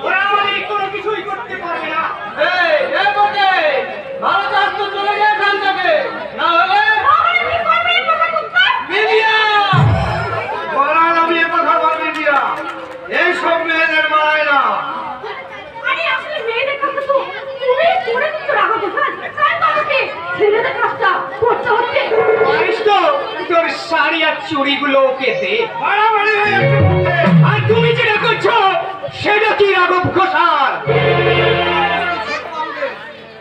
ওরা আমাদের কোনো কিছুই করতে পারবে না। ভালো চাষ তো চলে যায় এখান থেকে, না হলে কি করবে এই কথা কুত্তা? মিডিয়া বলার আমি এ কথা বলবি দিয়া, এইসব মেয়েদের মারায় না। আরে আসলে মেয়েদের কাছে তো তুমি করে দিচ্ছ রাঘব ঘোষাল, তাই তো আমাকে ছেলেদের কাজটা করতে হচ্ছে। পারিস তো তোর শাড়ি আর চুড়িগুলো ওকে দে। বাড়াবাড়ি হয়ে যাচ্ছে। আর তুমি যেটা করছো সেটা কি রাঘব ঘোষাল?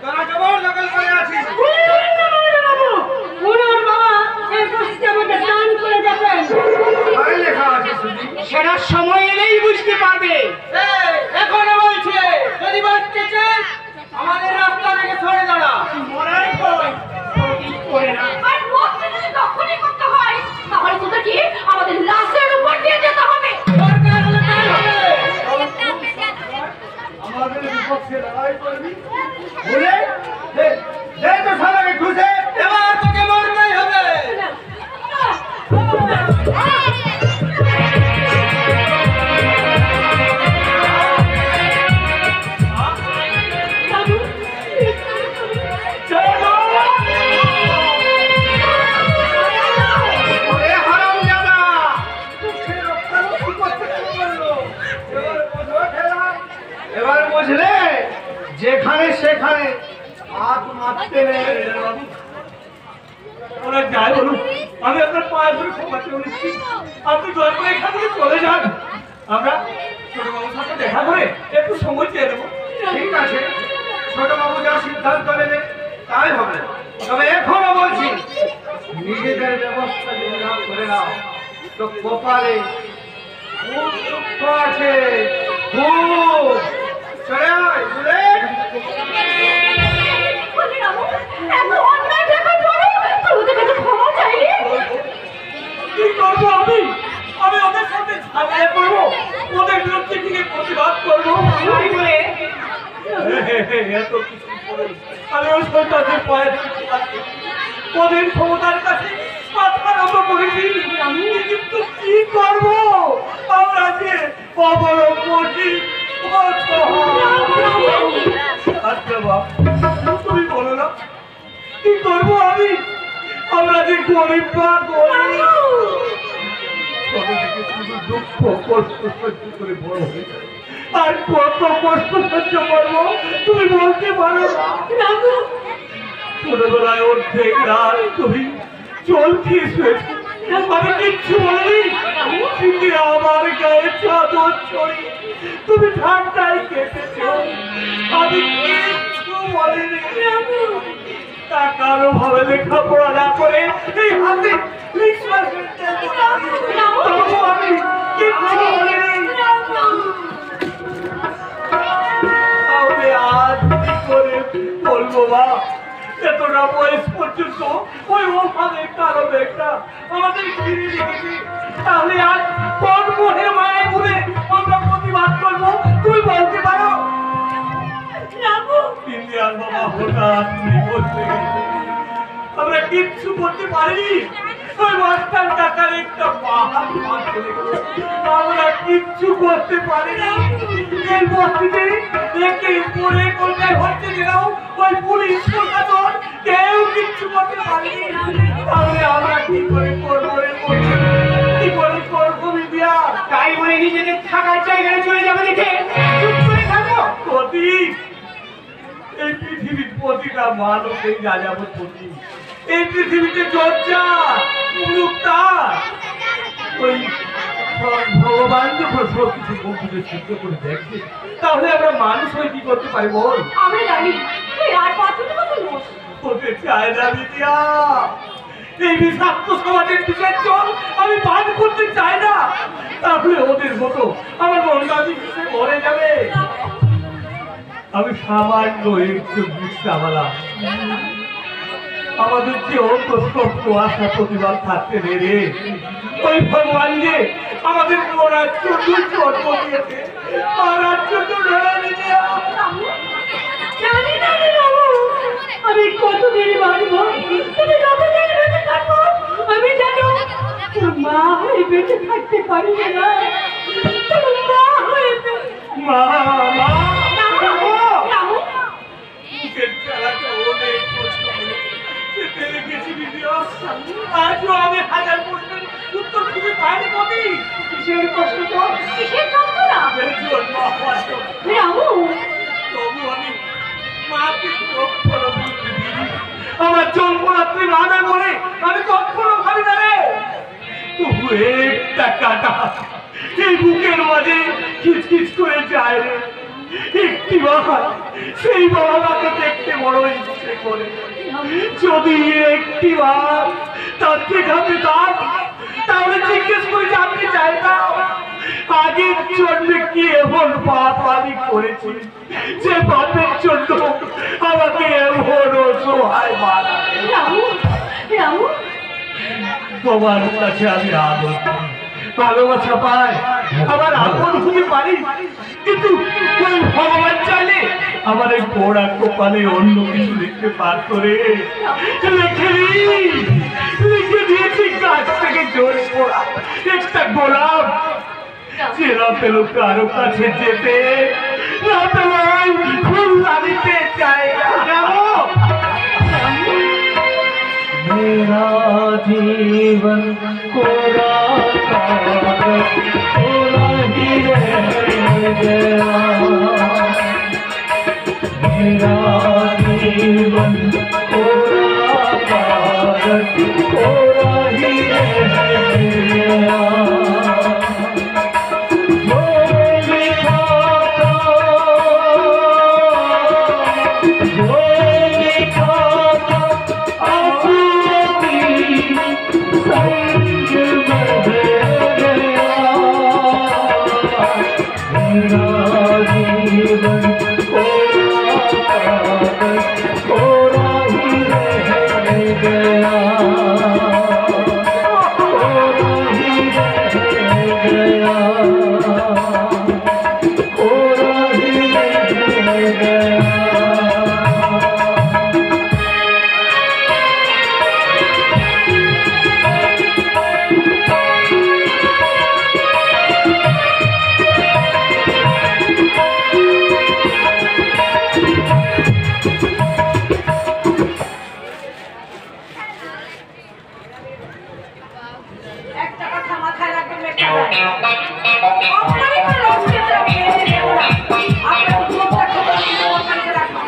তারা জবর দখল করে আছিস। ওনার বাবা এই বস্তি আমাকে দান করে যাবেন। তাই লেখা আছে শুনি। সেটা সময় এলেই বুঝতে পারবে। এখনো বলছে যদি বাঁচতে চাস আমাদের রাস্তা থেকে সরে দাঁড়া। মরাই কই ঠিক করে না। আর বস্তি যদি তখনই করতে হয় তাহলে তোদেরকে আমাদের লাশের উপর দিয়ে যেতে হবে। দরকার হলে তাই হবে। আমাদের বিপক্ষে লড়াই করবি বলে দে তো সালাকে ঠুসে, এবার তোকে মরতেই হবে। ওরে হারামজাদা, তোকে রক্ষারক্ষী করতে কে বললো? এবার বোঝো ঠেলা। এবার বুঝলে যেখানে সেখানে হাত মারতে নেই। ওরা যাই বলুন, আমি আপনার পায়ে ধরে ক্ষমা চেয়ে নিচ্ছি। আপনি দয়া করে এখান থেকে চলে যান। আমরা ছোটবাবুর সাথে দেখা করে একটু সময় চেয়ে নেবো। ঠিক আছে, ছোট বাবু যা সিদ্ধান্ত নেবে তাই হবে। তবে এখনো বলছি, নিজেদের ব্যবস্থা যদি না করে নাও তো কপালে খুব দুঃখ আছে, খুব। চলে আয় বুলেট। কি করবো আমি? আমি ওদের সাথে ঝামেলা করবো, ওদের বিরুদ্ধে থেকে প্রতিবাদ করবো। তাই বলে এত কিছু করে আমি ওই সরকারের পায়ে ওদের ক্ষমতার কাছে মাথা নত করেছি। আমি কিন্তু কি করবো? আমরা যে অবলম্বী আচ্ছা বাপ, তুমি বলো না কি করবো আমি? আমরা যে গরিব বা গরিব, শুধু দুঃখ কষ্ট সহ্য করে বড় হয়ে যায়। আর কত কষ্ট সহ্য করবো তুমি বলতে পারো? ছোটবেলায় অর্ধেক রাত তুমি জল খেয়ে শুয়েছো, আমি কিচ্ছু বলিনি। কিন্তু আমার গায়ে চাদর ছড়িয়ে তুমি ঠান্ডায় কেটেছো, আমি কিচ্ছু বলিনি। টাকার অভাবে লেখাপড়া না করে এই হাতে রিক্সা কিনতে তবু আমি কিচ্ছু বলিনি। তাহলে আজ কি করে বলবো মা? এতটা বয়স পর্যন্ত ওই ওখানে কারো একটা আমাদের ঘিরে রেখেছি। তাহলে আজ কোন মনে মায়ের বলে আমরা প্রতিবাদ করবো তুই বলতে পারো? ইন্ডিয়ার বাবা হঠাৎ নিখোঁজ হয়ে গেছে, আমরা কিচ্ছু করতে পারিনি। ওই মাস্টার টাকার একটা বাহার চলে গেল, আমরা কিচ্ছু করতে পারি না। এই বস্তিতে একে পড়ে কোথায় হচ্ছে গেলেও ওই পুলিশ প্রশাসন কেউ কিচ্ছু করতে পারেনি। তাহলে আমরা কি করে করবো? কি করে করবো বিদ্যা? তাই বলে নিজেদের থাকার জায়গায় চলে যাবে দেখে চুপ করে থাকবো? প্রতীক, এই পৃথিবীর প্রতিটা মানুষের যাযাবর প্রতীক। এই পৃথিবীতে চর্চা মুক্তা ওই ভগবান যখন সব কিছু বন্ধুদের সিদ্ধ করে দেখছে, তাহলে আমরা মানুষ হয়ে কি করতে পারি বল? আমরা জানি তুই আর পাঁচজন কথা বলছিস। হতে চায় না বিদ্যা। এই বিষাক্ত সমাজের বিষের জল আমি পান করতে চাই না। তাহলে ওদের মতো আমার মনটা মরে যাবে। আমি সামান্য একটু বুঝতামলা আমাদের যে অন্ত স্বপ্ন আশা প্রতিবাদ থাকতে নেই। ওই ভগবান যে আমাদের রাজ্য জন্ম দিয়েছে, আর রাজ্য আমি কতদিন বাঁচবো? তুমি কতদিন বেঁচে থাকবো? আমি জানো মা হয়ে বেঁচে থাকতে পারি না। তুমি মা হয়ে মা মা আজও আমি হাজার প্রশ্নের উত্তর খুঁজে পাইনি কবি। কিসের কষ্ট তো? কিসের যন্ত্রণা? জন্ম হওয়ার জন্য। রামু, তবু আমি মাকে কখনো বুঝতে দিইনি। আমার জন্মরাত্রি নামে বলে আমি কখনো ভাবি না রে। তবু একটা কাটা এই বুকের মাঝে খিচখিচ করে যায় রে। একটি বাবা, সেই বাবাকে দেখতে বড় ইচ্ছে করে। যদি একটি বার তার দেখাতে তার, তাহলে জিজ্ঞেস করে জানতে চাই না আগের জন্মে কি এমন পাপ আমি করেছি যে পাপের জন্য আমাকে এমন অসহায় মারা। রামু, রামু, তোমার কাছে আমি আদর পাই, ভালোবাসা পাই, আমার আপন হতে পারি, কিন্তু ওই ভগবান চাইলে আমার এই পোড়া কপালে অন্য কিছু লিখতে পারত রে। লিখে দিয়েছি গাছ থেকে জোর পোড়া একটা গোলাপ, যে না পেল কারো কাছে যেতে, না পেল ফুল দাঁড়িতে চায় না। मेरा जीवन कोरा कागज कोरा ही रह गया, मेरा जीवन कोरा कागज कोरा ही रह गया। जो लिखा था চেষ্টা করে আপনারই তো রক্তে আপনি এনে দেবো না আপনার মুখটা খবর দিয়ে ওখানে রাখুন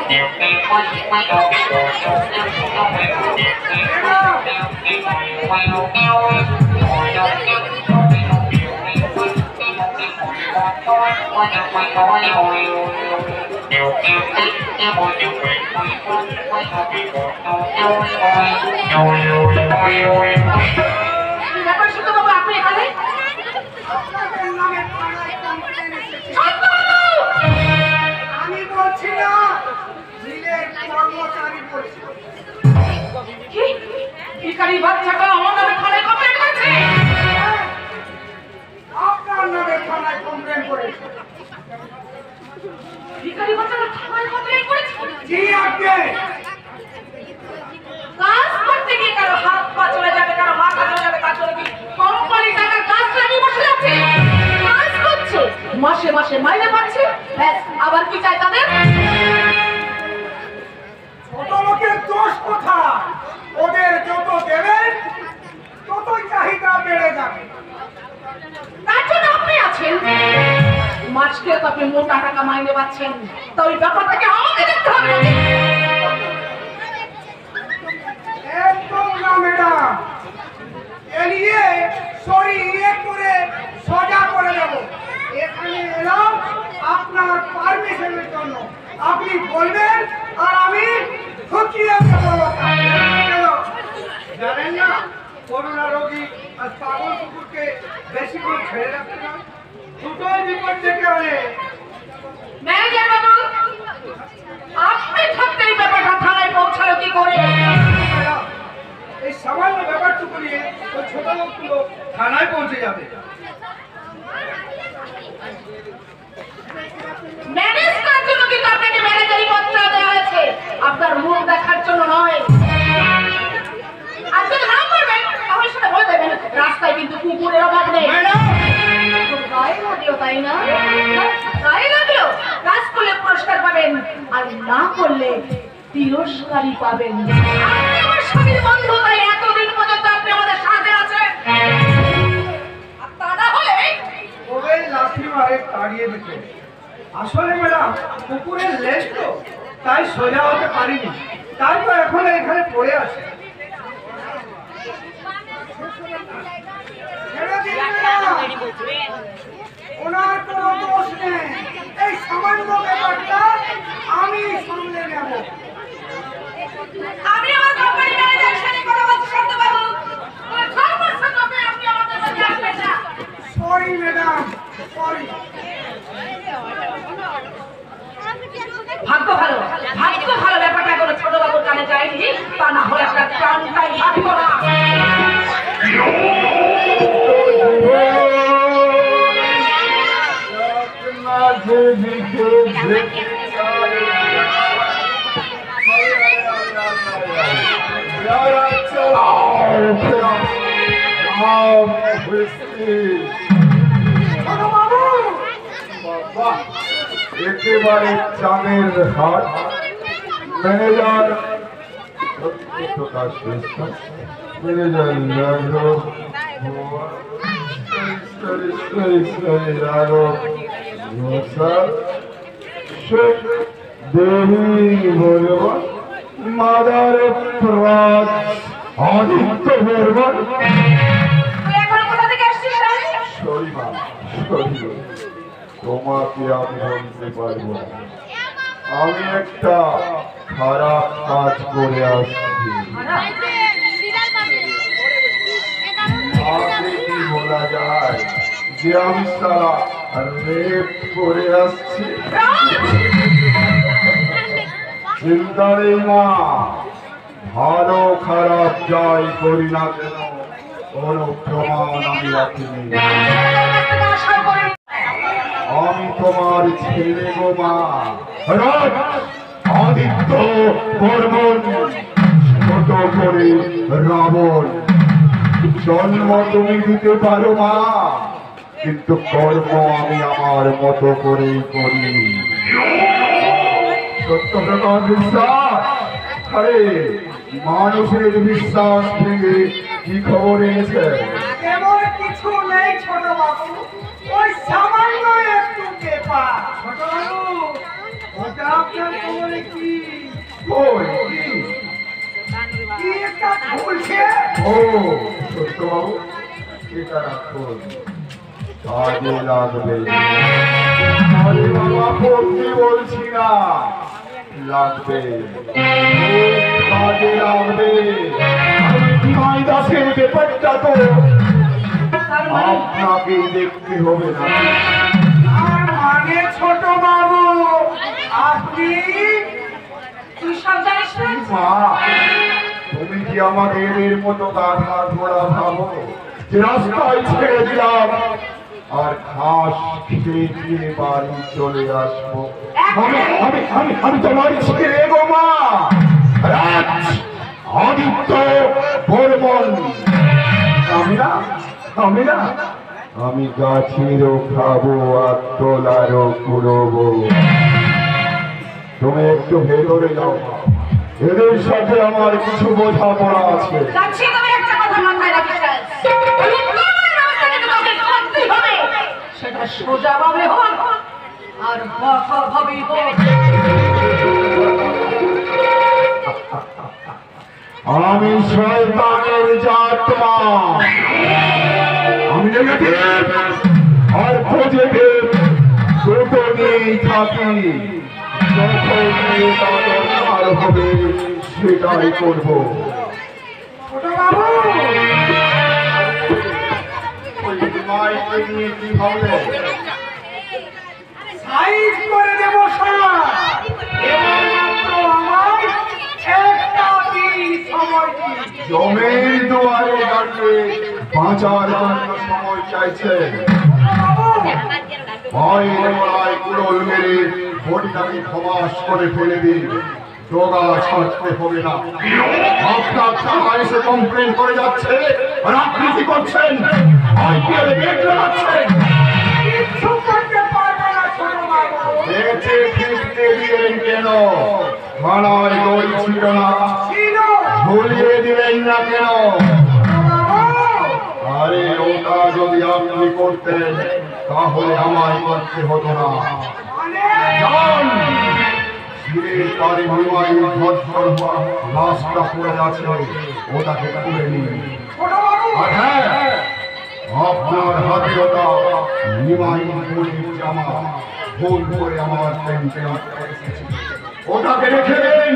ব্যাপার শুধু বাবু আপনি এখানে আমি বলছি না ঝিলের কর্মচারী বলছি। কি ভিখারি বাচ্চাটা আমার নামে থানায় কমপ্লেন করেছে আপনার নামে থানায় কমপ্লেন করেছে। ভিখারি বাচ্চাটা থানায় কমপ্লেন করেছে জি আগে কাজ করতে গিয়ে কারো হাত পা চলে যাবে কারো মাথা চলে যাবে কাজ করে কি কোম্পানি টাকার কাজ লাগিয়ে বসে যাচ্ছে কাজ করছে মাসে মাসে মাইনে পাচ্ছে ব্যাস আবার কি চাই তাদের ছোট লোকের দোষ কোথায়? ওদের যত দেবেন ততই চাহিদা বেড়ে যাবে। তার জন্য আপনি আছেন মাসকে তো আপনি মোটা টাকা মাইনে পাচ্ছেন তো ওই ব্যাপারটাকে আমাকে দেখতে হবে একদম না ম্যাডাম, এলিয়ে সরি করে সোজা করে দেব। এখানে এলাম আপনার পারমিশনের জন্য, আপনি বলবেন আর আমি ঠকিয়ে দেবো। জানেন না করোনা রোগী আর পাগল কুকুরকে বেশি করে ছেড়ে রাখতে না, দুটোই বিপদ ডেকে আনে। ম্যানেজার বাবু আপনি থাকতে এই ব্যাপারটা থানায় পৌঁছালো কি করে এই সামান্য ব্যাপারটুকু নিয়ে ওই ছোট লোকগুলো থানায় পৌঁছে যাবে। ম্যানেজ করার জন্য কিন্তু আপনাকে ম্যানেজারি পত্র দেওয়া হয়েছে আপনার মুখ দেখার জন্য নয় আর যদি না করবেন তাহলে সেটা বলে দেবেন রাস্তায় কিন্তু কুকুরের অভাব নেই গায়ে লাগলো তাই না গায়ে লাগলো কাজ করলে পুরস্কার পাবেন আর না করলে তিরস্কারই পাবেন আপনি আমার স্বামীর বন্ধু তাই এতদিন পর্যন্ত আপনি আমাদের সাথে আছেন আর তা না হলে ওদের লাঠি মারে তাড়িয়ে দিতে। আসলে ম্যাডাম কুকুরের লেজ তো তাই সোজা হতে পারিনি, তাই তো এখন এখানে পড়ে আছে। ছেড়ে দিন ম্যাডাম, ওনার কোনো দোষ নেই, এই সামান্য ব্যাপারটা আমি সামলে নেব। আমি আমার কোম্পানি ম্যানেজারের সাথে কথা বলছি শান্ত বাবু কোনো সমস্যা হবে আপনি আমাদের সাথে আসবেন না সরি ম্যাডাম, সরি। ভাগ্য ভালো ব্যাপারটা কোনো ছোট বাবুর কানে যায়নি তা না হলে আপনার প্রাণটাই ভাবিব না একেবারে চাঁদের হাট ম্যানেজার প্রকাশ ম্যানেজার দেবী বলব মাদার প্রাজ আদিত্য বর্মন তুই এখন কোথা থেকে আসছিস সরি মা সরি, তোমাকে আমি বলতে পারবো না, আমি একটা খারাপ কাজ করে আসছি। আগে কি বলা যায় যে আমি সারা রেপ করে আসছি? চিন্তা নেই মা, ভালো খারাপ যাই করি না কেন কোনো প্রমাণ আমি রাখিনি। আমি তোমার ছেলে গো মা, রাজ আদিত্য বর্মন, ছোট করে রাবণ। জন্ম তুমি দিতে পারো মা, কিন্তু কর্ম আমি আমার মতো করেই করি। সত্যপ্রকাশ বিশ্বাস, আরে মানুষের বিশ্বাস ভেঙে কি খবর এনেছে? কেমন কিছু নেই ছোট বাবু, ওই সামান্য একটু পেপা। ছোট বাবু, ওটা আপনার কোমরে কি? ওই কি? কি একটা খুলছে? ও সত্যবাবু, এটা রাখুন, কাজে লাগবে। আরে বাবা, পড়তে বলছি না, লাগবে, খুব কাজে লাগবে। আমি বিনয় দাসের ব্যাপারটা তো তার মানে আপনাকে দেখতে হবে না। আর মানে ছোট বাবু, আপনি তুই সব জানিস না? মা, তুমি কি আমাকে এর মতো গাধা ঘোড়া ভাবো যে রাস্তায় ছেড়ে দিলাম আর ঘাস খেয়ে দিয়ে বাড়ি চলে আসবো? আমি আমি আমি আমি তোমার ছেলে গো মা, রাজ আদিত্য বর্মন। আমি না আমি গাছেরও খাবো আর তোলারও কুড়বো। তুমি একটু ভেতরে যাও, এদের সাথে আমার কিছু বোঝাপড়া আছে। যাচ্ছি, তবে একটা কথা মাথায় রাখিস রাজ। এই উত্তমের রাস্তাটাকে তোকে করতেই হবে। সেটা সোজা ভাবে হোক আর বাঁকা ভাবেই হোক। আমি শয়তানের জাতমা, আমি নেগেটিভ আর পজিটিভ দুটো নিয়েই থাকি। যখন যেটা দরকার হবে সেটাই করবো। ছোট বাবু, ওই মাইকে নিয়ে কি ভাবলে? সাইজ করে দেবো সব। এবার মাত্র আমার একটা দিন সময় দিন। জমির দুয়ারে দাঁড়িয়ে বাঁচার জন্য সময় চাইছে। মায়ের গলায় কুড়োল মেরে বডিটাকে খমাস করে ফেলে দিন, জোগা ছাড়তে হবে না। আপনার টাকা এসে কমপ্লেন করে যাচ্ছে আর আপনি কি করছেন? আইপিএল বেট লাগাচ্ছেন। কিচ্ছু করতে পারবে না ছোট বাবু। বেঁচে ফিরতে দিলেন কেন? থানায় দই ছিল না, ছিল ঝুলিয়ে দিলেন না কেন? বাবু, আরে ওটা যদি আপনি করতেন তাহলে আমায় করতে হতো না। মানে যান, ধীরে পারে ভুমায় ঝরঝর রাস্তা পড়ে আছে, ওটাকে তুলে নিন। ছোট বাবু, আর হ্যাঁ, আপনার হাতে ওটা নিমাই মুড়ির জামা ভুল করে আমার প্যান্টে আটকে এসেছে, ওটাকে রেখে দিন,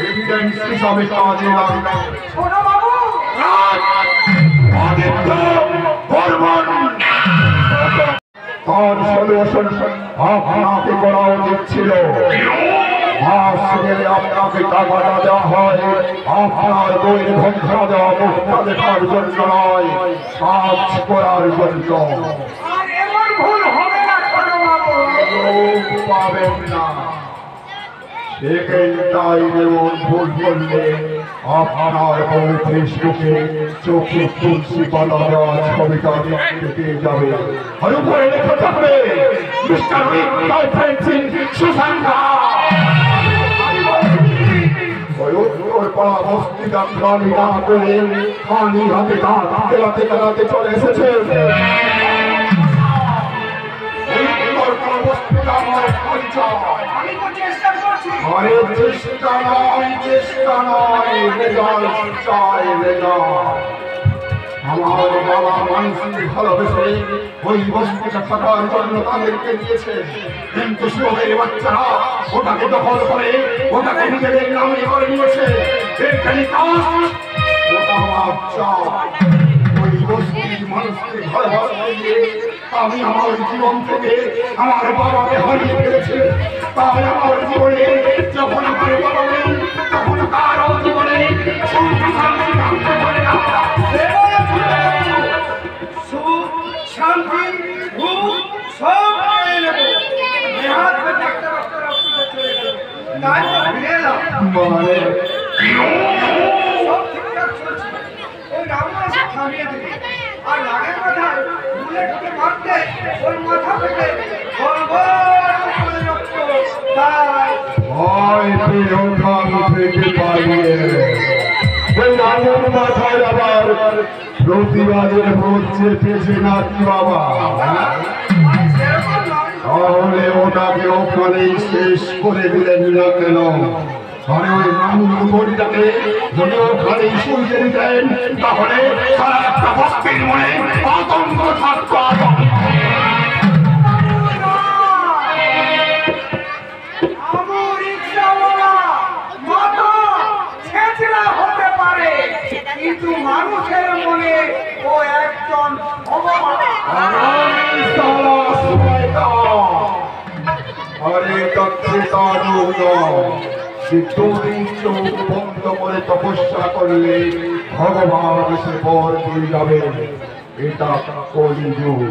এভিডেন্স হিসাবে কাজে লাগবে। ছোট বাবু, আদিত্য বর্মন, তার সলিউশন আপনাকে করা উচিত ছিল। মাস গেলে আপনাকে টাকাটা দেওয়া হয় আপনার বইয়ের ঘন্টা দেওয়া মুখটা দেখার জন্য নয়, কাজ করার জন্য। আর এমন ভুল হবে না ছোট বাবু। লোক পাবেন না, সেকেন্ড টাইম এমন ভুল করলে আপনার বউ ফেসবুকে চোখে তুলসী পাতা দেওয়া ছবিটা দেখতে পেয়ে যাবে, আর উপরে লেখা থাকবে mister week girlfriend Singh Sushanta. ওই উত্তর পাড়া বস্তি যাত্রানি না করে খানি হাতে দাঁত খেলাতে খেলাতে চলে এসেছে। ওই উত্তর পাড়া বস্তিটা আমার পরিচয়। আমি তো চেষ্টা করছি। আরে চেষ্টা নয়, রেজাল্ট চাই, রেজাল্ট। আমার বাবা মানুষকে ভালোবেসে ওই বস্তিটা থাকার জন্য তাদেরকে দিয়েছে, কিন্তু শুয়োরের বাচ্চারা ওটাকে দখল করে ওটাকে নিজেদের নামে করে নিয়েছে। এখানে কাজ, ওটা আমার চাও। ওই বস্তির মানুষকে ভালোবাসা দিয়ে আমি আমার জীবন থেকে আমার বাবাকে হারিয়ে ফেলেছি। তাই আমার জীবনে যখন আমার বাবা নেই তখন কারো জীবনে শান্তি শান্তি থাকতে পারে না। সুখ, শান্তি, ভূত সব পেয়ে নেবো। নেহাত করে একটা বাচ্চা রাস্তাতে চলে গেল। তাই তো ফিরে এলাম। মানে সব ঠিকঠাক চলছে। ওই রামু এসে থামিয়ে দিল। আর লাগের মাথায় বুলেটকে মারতে ওর মাথা থেকে গোল গোল করে রক্ত। তাই ভয় পেয়ে ওখান থেকে পালিয়ে ওই রামুর মাথায় আবার প্রতিবাদের ভোট চেপেছে নাকি বাবা? তাহলে ওটাকে ওখানেই শেষ করে দিলেন না কেন? আরে ওই মামুন গড়িটাকে যদি ওখানেই শুনতে দিতেন তাহলে সারা একটা বস্তির মনে আতঙ্ক থাকতো। কিন্তু মানুষের মনে ও একজন আরে তথ্যে তার তুমি চোখ বন্ধ করে তপস্যা করলে ভগবান এসে পর দিয়ে যাবে। এটা কলিযুগ।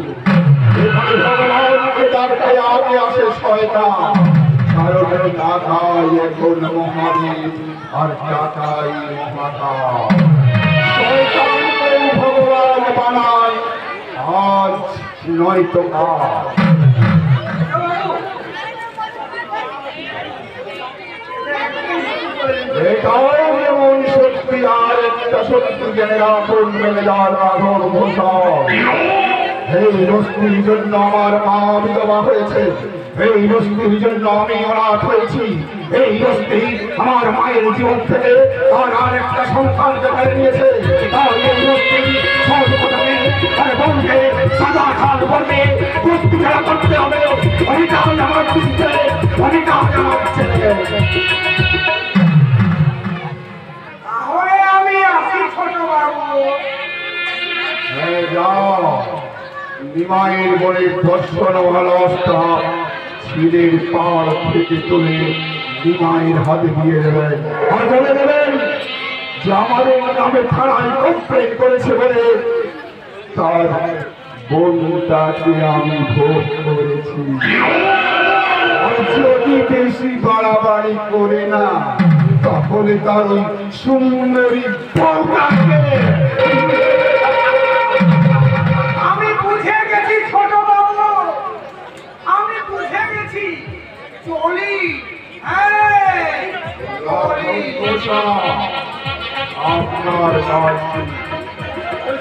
এখানে ভগবানকে ডাকতে আগে আসে শয়তান। কারণ টাকাই এখন মহাদেব আর টাকাই মহাকাল। শয়তানকে ভগবান বানায় আজ নয়তো কাল। এটাও যেমন সত্যি আর একটা সত্যি জেনে রাখুন মেলেদার রাঘব ঘোষাল। এই বস্তির জন্য আমার মা বিধবা হয়েছে, এই বস্তির জন্য আমি অনাথ হয়েছি, এই বস্তি আমার মায়ের জীবন থেকে আর একটা সন্তানকে কেড়ে নিয়েছে। তাই এই বস্তি সর্বপ্রথমে আর বউকে সাদা খাল করবে, বস্তি খেলা করতে হবে। অনেকটাই আমার খুশিতে, অনেকটাই আমার ছেলে। নিমাইয়ের বলে ধর্ষণ ভালোবাসা ছিলের পাড় থেকে তুলে নিমাইয়ের হাতে দিয়ে দেবেন আর বলে দেবেন যে আমাদের নামে থানায় কমপ্লেন করেছে বলে তার বন্ধুটাকে আমি ভোগ করেছি। আর যদি বেশি বাড়াবাড়ি করে না তাহলে তার ওই সুন্দরী বউটাকে আপনার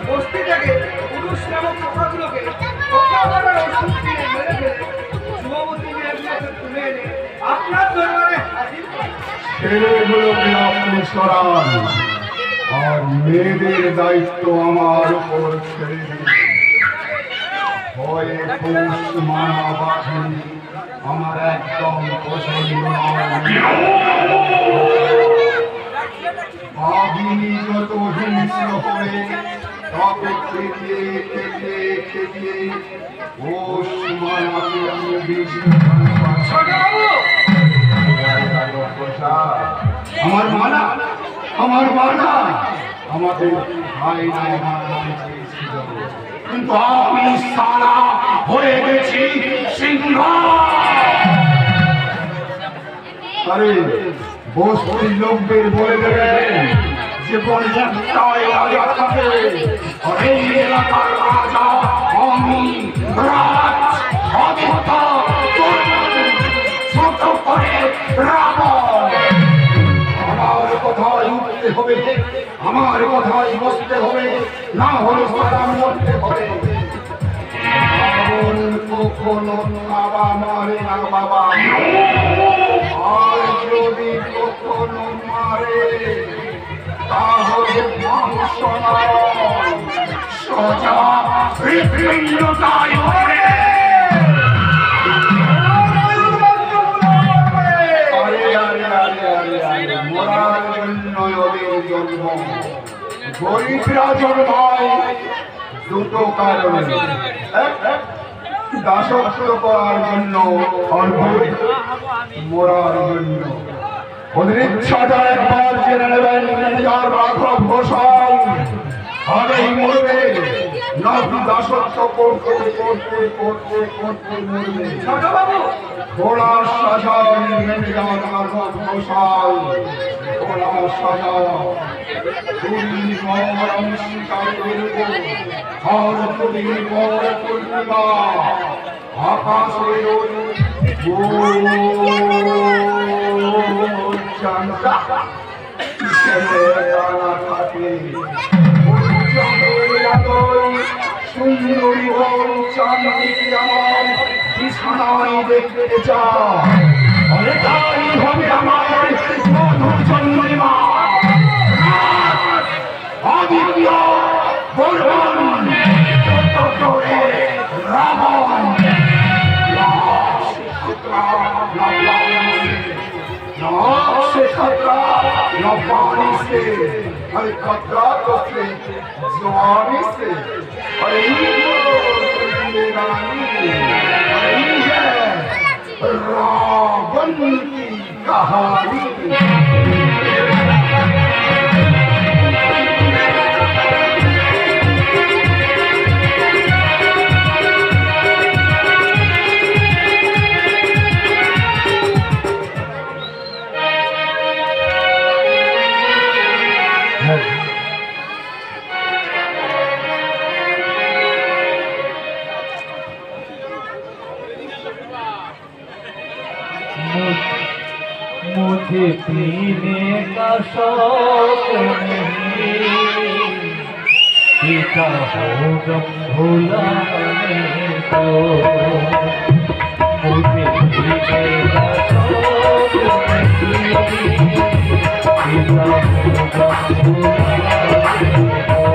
বস্তি থেকে পুরুষ নামক কথাগুলোকে আপনার দরবারে ছেলেগুলোকে আপনি সরান আর মেয়েদের দায়িত্ব আমার উপর ছেড়ে দিন। ভয়ে পুষ মানা বাহিনী আমার একদম পছন্দ নয়। বাহিনী যত হিংস্র হবে তত খেটিয়ে খেটিয়ে খেটিয়ে পুষ মানাকে আমি বেশি আমার মানা আমার মানা আমাদের ভাই নাই চেয়েছিল, কিন্তু আমি সারা হয়ে গেছি সিংহ। আরে বস্তির লোকদের বলে দেবেন যে পঞ্চায়েতটায় রাজা থাকে আর এই এলাকার রাজা আমি রাজ অধিকতা ছোট করে রাবণ। আমার কথায় উঠতে হবে, আমার কথায় বসতে হবে, না হলে সারা মরতে হবে। রাবণ কখনো বাবা মারে না বাবা, আর যদি কখনো মারে তাহলে মাংস নয় সোজা হৃৎপিণ্ডটাই হবে। মরার জন্য ওদের জন্ম, গরিবরা জন্মায় দুটো কারণে, দাসত্ব করার জন্য আর মরার জন্য। ওদের ইচ্ছাটা একবার জেনে নেবেন রাঘব ঘোষাল আগেই মরবে, নাকি দাসত্ব করতে করতে করতে করতে মরবে। ঘোড়ার সাজা রাঘব ঘোষাল, ঘোড়ার সাজা দুদিন পর আমি স্বীকার করব, আর দুদিন পর পূর্ণিমা আকাশে চাঁদা থাকে কই সুন্দরী বউ চাঁদনীকে আমার বিছানায় দেখতে চায়। এটাই হবে আমার মধুর জন্মদিমা। আদিত্য বলুন কত করে রাবণ से खतरा न पानी से, अरे खतरा तो जवानी से। अरे रानी है रावण की कहानी। मुझे पीने का शौक नहीं, पीता हूँ गम भुलाने को। मुझे पीने का शौक नहीं, पीता हूँ गम भुलाने को।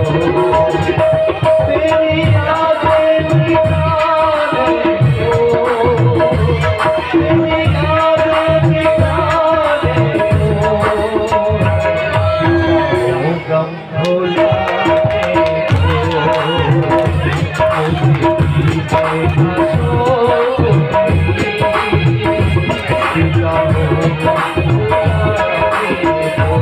तेरी यादें मिटाने को, तेरी यादें मिटाने को, गम भुलाने को। मुझे पीने का शौक नहीं, पीता हूँ गम भुलाने को।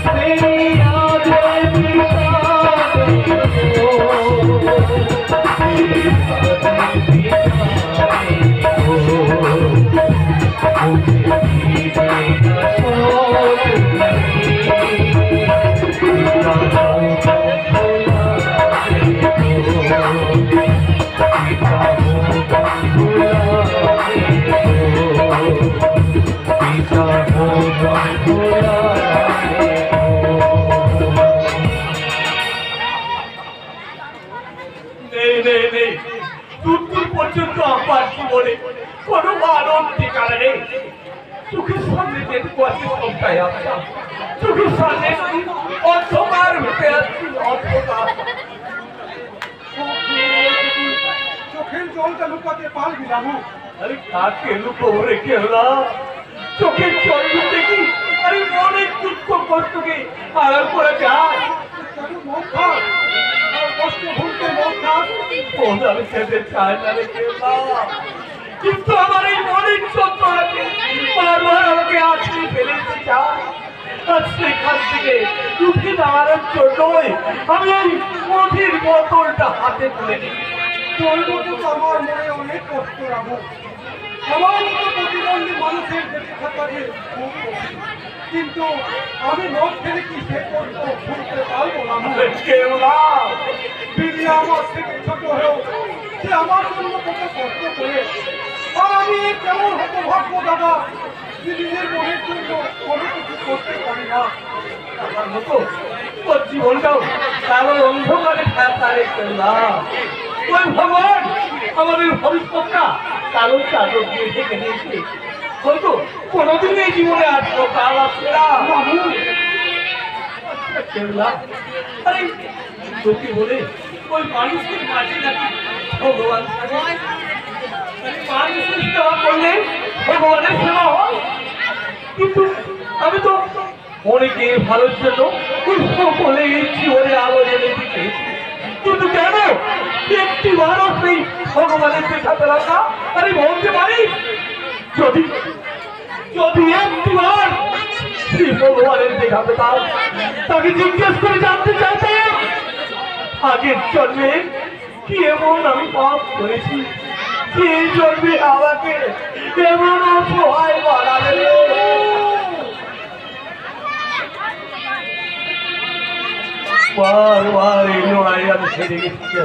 तेरी यादें मिटाने को, तेरी यादें मिटाने को। मुझे पीने का शौक नहीं, पीता हूँ गम भुलाने को। पीता हूँ गम भुलाने को, पीता हूँ गम भुलाने को। নেই দূর পর্যন্ত আমার জীবনে কোনো আলোর ঠিকানা নেই। চোখের সামনে দেখতে পাচ্ছি সবটাই আচ্ছা, চোখের সামনে অন্ধকার হতে আসছি, অন্ধকার। চোখের জলটা লুকাতে পারবি না মু। আরে কাকে লুকোবো রে কেলা, চোখের জল দেখি আরে অনেক দুঃখ কষ্টকে আড়াল করে যায়। মন খাস আর কষ্ট ভুলতে মন খাস। আমি খেতে চাই না রে কেলা, কিন্তু আমার এই মনের যন্ত্রণাকে বারবার আমাকে আছড়ে ফেলে দিতে চায়। আর সেখান থেকে উঠে দাঁড়ানোর জন্যই আমি এই মধুর বোতলটা হাতে তুলে নিই। তোর মতো তো আমার মনে অনেক কষ্ট রাখবো। আমার মতো প্রতিবন্ধী মানুষের বেঁচে থাকাকে খুব কঠিন। কিন্তু আমি মদ ফেলে কি সে করবো ভুলতে পারবো না। কেলা দিদি আমার থেকে ছোট হয়েও সে আমার জন্য কত কষ্ট করে। আর আমি কেমন হতে ভাববো দাদা, দিদিদের মনের জন্য কোনো কিছু করতে পারি না। আমার মতো তোর জীবনটাও কালো অন্ধকারে ঠাকারে কেলা। ওই ভগবান আমাদের ভবিষ্যৎটা কালো চাদর দিয়ে ঢেকে দিয়েছে। হয়তো কোনোদিন এই জীবনে আসবো কাল আসবে না। কেলা আরে সত্যি বলে ওই মানুষের মাঝে নাকি ভগবান থাকে। মানুষের সেবা করলে ভগবানের সেবা হয়, কিন্তু আমি তো অনেকের ভালোর জন্য ওই সকলে এই জীবনে আলো জেনে দিতে, কিন্তু কেন একটি বারও সেই ভগবানের দেখা পেলাম না। আরে বলতে পারি যদি যদি একটিবার শ্রী ভগবানের দেখা পেতাম, তাকে জিজ্ঞেস করে জানতে চাইতাম আগের জন্মে কি এমন আমি পাপ করেছি, কি এই জন্মে আমাকে এমন অসহায় বানালে। বারবার এই লড়াই আমি ছেড়ে গেছি।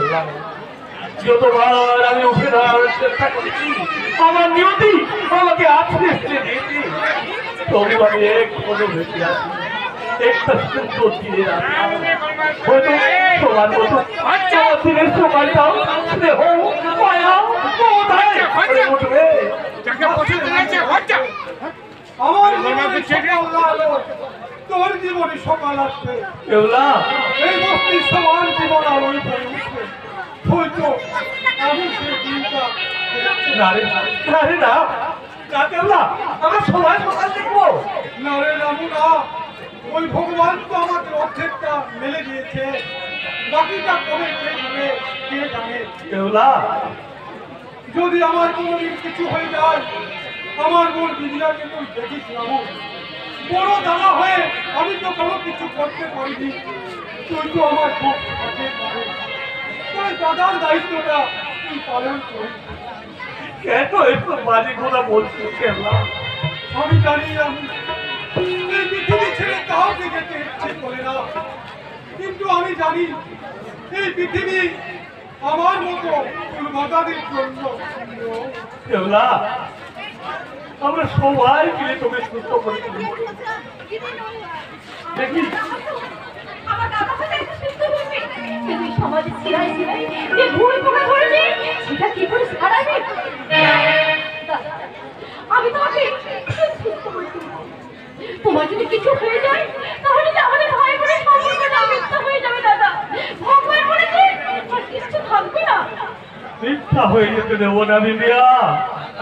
যতবার আমি উঠে দাঁড়ানোর চেষ্টা করেছি, আমার নিয়তি আমাকে আছড়ে ফেলে দিয়েছি। তবু আমি এক পদও বেঁচে আছি। একটা সুন্দর দিনের আশা হয়তো সবার মতো দিনের সময়টাও স্নেহ মায়া মমতায় ভরে উঠবে। আমার জীবনে সকাল আলো, তোর জীবনে সকাল আসবে। কেবলা এই বস্তির সবার জীবন আলোয় ভরে উঠবে। হয়তো আমি সেই দিনটা না রে না রে না না কেবলা আমরা সবাই সকাল দেখবো। না রে রামু না, ওই ভগবান তো আমাদের অর্ধেকটা মেলে দিয়েছে, বাকিটা কবে কে যাবে কে জানে। কেবলা যদি আমার কোনোদিন কিছু হয়ে যায়, আমার বোন দিদিরাকে তুই দেখিস রামু। বড় দাদা হয়ে আমি তো কোনো কিছু করতে পারিনি, তুই তো আমার খুব কাছের মানুষ। তোর দাদার দায়িত্বটা তুই পালন করিস। কেন একটু বাজে কথা বলছিস কেবলা? আমি জানি আমি এই পৃথিবী ছেড়ে কাউকে যেতে ইচ্ছে করে না, কিন্তু আমি জানি এই পৃথিবী আমার মতো ফুলবাগানের জন্য সুন্দর। কেবলা আমরা সবাই মিলে তোকে সুস্থ করে তুলব। দেখি আমার দাদা হয়তো একটু সুস্থ হয়েছে, কিন্তু এই সমাজে ছিড়াই ছিড়াই যে ভুল পোকা ধরেছে সেটা কি করে সারাবে? দাদা, আমি তোমাকে সুস্থ করে তুলব। তোমার যদি কিছু হয়ে যায় তাহলে যে আমাদের ভাই বোনের সম্পর্কটা মিথ্যা হয়ে যাবে দাদা। ভগবান বলেছে আর কিছু থাকবে না। মিথ্যা হয়ে যেতে দেবো না বিন্দিয়া।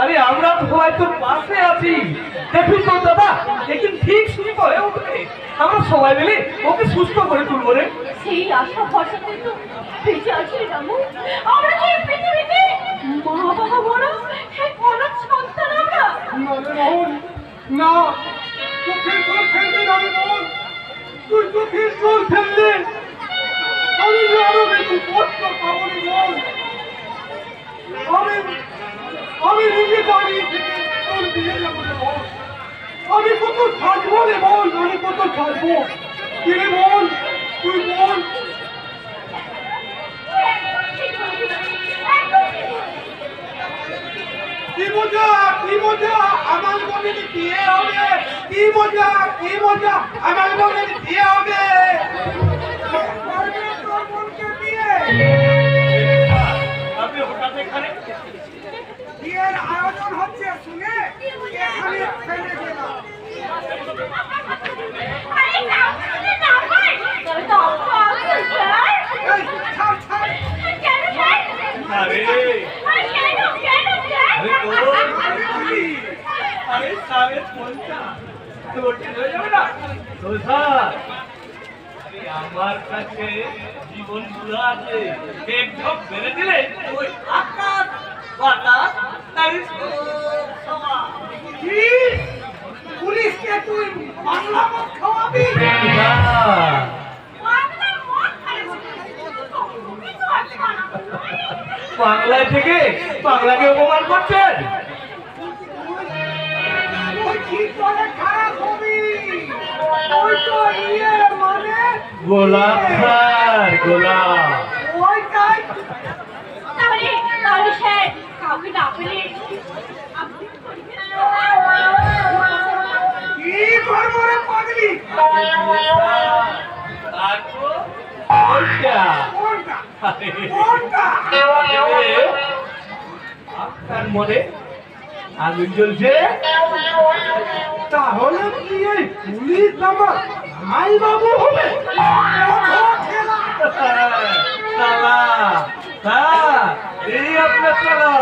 আরে আমরা সবাই তোর পাশে আছি। দেখুন তো দাদা, একদিন ঠিক সুস্থ হয়ে উঠবে। আমরা সবাই মিলে ওকে সুস্থ করে তুলবো রে। সেই আশা ভরসাতে তো বেঁচে আছি রামু। আমরা যে এই পৃথিবীতে মা বাবা বড় এক অনাথ সন্তান আমরা। না রে মোহন, না, চোখের জল ফেলবি না রে মোহন। তুই চোখের জল ফেললে আমি যে আরো বেশি কষ্ট পাবো রে মোহন। আমি নিজে দাঁড়িয়ে থেকে তোর বিয়ে যাবো রে মোহন। আমি কত থাকবো রে মোহন, আমি কত থাকবো। কি রে মোহন, তুই বল। কি মজা, কি মজা, আমার বোনের বিয়ে হবে। কি মজা, কি মজা, আমার বোনের বিয়ে হবে। তোর বোনকে বিয়ে, আপনি হঠাৎ এখানে বিয়ের আয়োজন হচ্ছে শুনে এখানে ফেলে গেলাম। আরে নাও নাও ভাই, তবে তো আপনি স্যার। এই, ছাড়, ছাড়। কেন স্যার? আরে আরে কেন কেন স্যার? আরে তোর আরে সামনে কোনটা তোর হয়ে যাবে না তো স্যার। আরে আমার কাছে জীবন পুরো আছে। এক ঢোক মেরে দিলে ওই আকাশ বাতাস তারই সমান। কি? পুলিশকে তুই বাংলা মদ খাওয়াবি? না, বাংলার মন খারাপ। কিন্তু আজকাল বাংলায় থেকে বাংলাকে অপমান করছেন। তুই কি করে খারাপ হবি? ওই তো ইয়ে মানে গোলাপ স্যার, গোলাপ। ওইটাই। তাহলে তাহলে স্যার কাউকে না পেলে আপনি কি করবো রে পাগলি? তারপর ওইটা কোনটা? আরে, কোনটা? আপনার মনে আগুন জ্বলছে। তাহলে কি এই পুলিশ আমার ভাই বাবু হবে? সালা স্যার, এই আপনার সালা।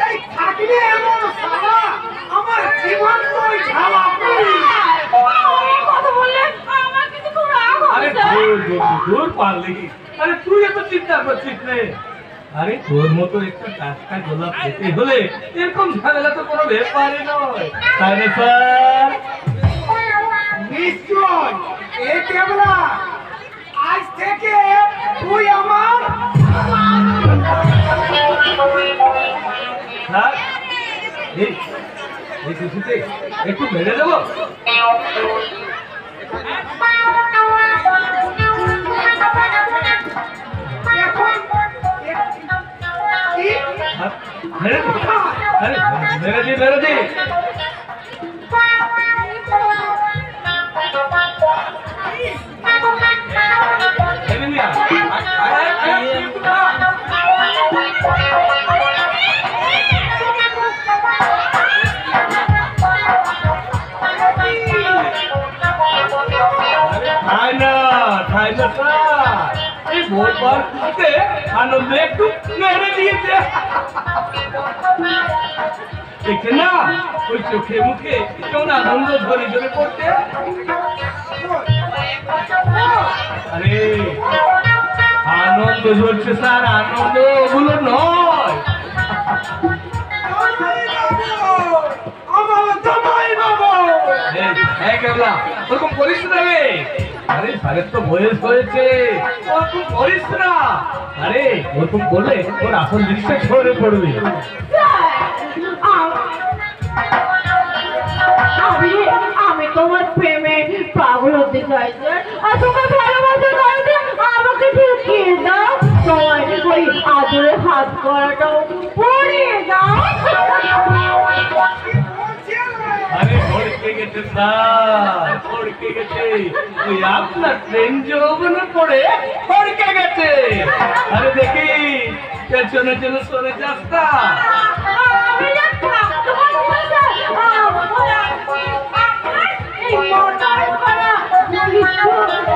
এই থাকলে এমন সালা আমার জীবন তুই ঝালা করি। কথা বললেন আমার কিন্তু খুব রাগ আরে হচ্ছে স্যার। দূর বন্ধু, দূর পারলে কি? আরে তুই এত চিন্তা করছিস রে। আরে তোর মতো একটা টাটকা গোলাপ পেতে হলে এরকম ঝামেলা তো কোনো ব্যাপারই নয়, তাই না স্যার? নিশ্চয় এ কেবলা আজ থেকে তুই আমার স্যার, এই কিছুতে একটু মেরে দেবো। এখন কি? মেরে দে, আরে মেরে দি, মেরে দি। কি গোপাল খুঁজতে আনন্দে একটু মেরে দিয়েছে। দেখে না ওই চোখে মুখে কেমন আনন্দ ধরে ধরে পড়তে। আরে আনন্দ ঝরছে স্যার, আনন্দ ওগুলো নয়। ওরকম করিস না রে। আরে স্যারের তো বয়স হয়েছে, ওরকম করিস না। আরে ওরকম করলে ওর আসল জিনিসটা ঝরে পড়বে। আমি তোমার প্রেমে পাগল হতে চাইছি আর তোমার ভালোবাসা চাইছে আমাকে ঢুকিয়ে দাও, তোমার ওই আদরে হাত করাটাও পরিয়ে দাও। আরে ভড়কে গেছে স্যার, ভড়কে গেছে। ওই আপনার ট্রেন যৌবনে পড়ে ভড়কে গেছে। আরে দেখি পেছনে যেন সরে যাস না। আমি না থাকতে পারবো না স্যার। এই মর্ডার করা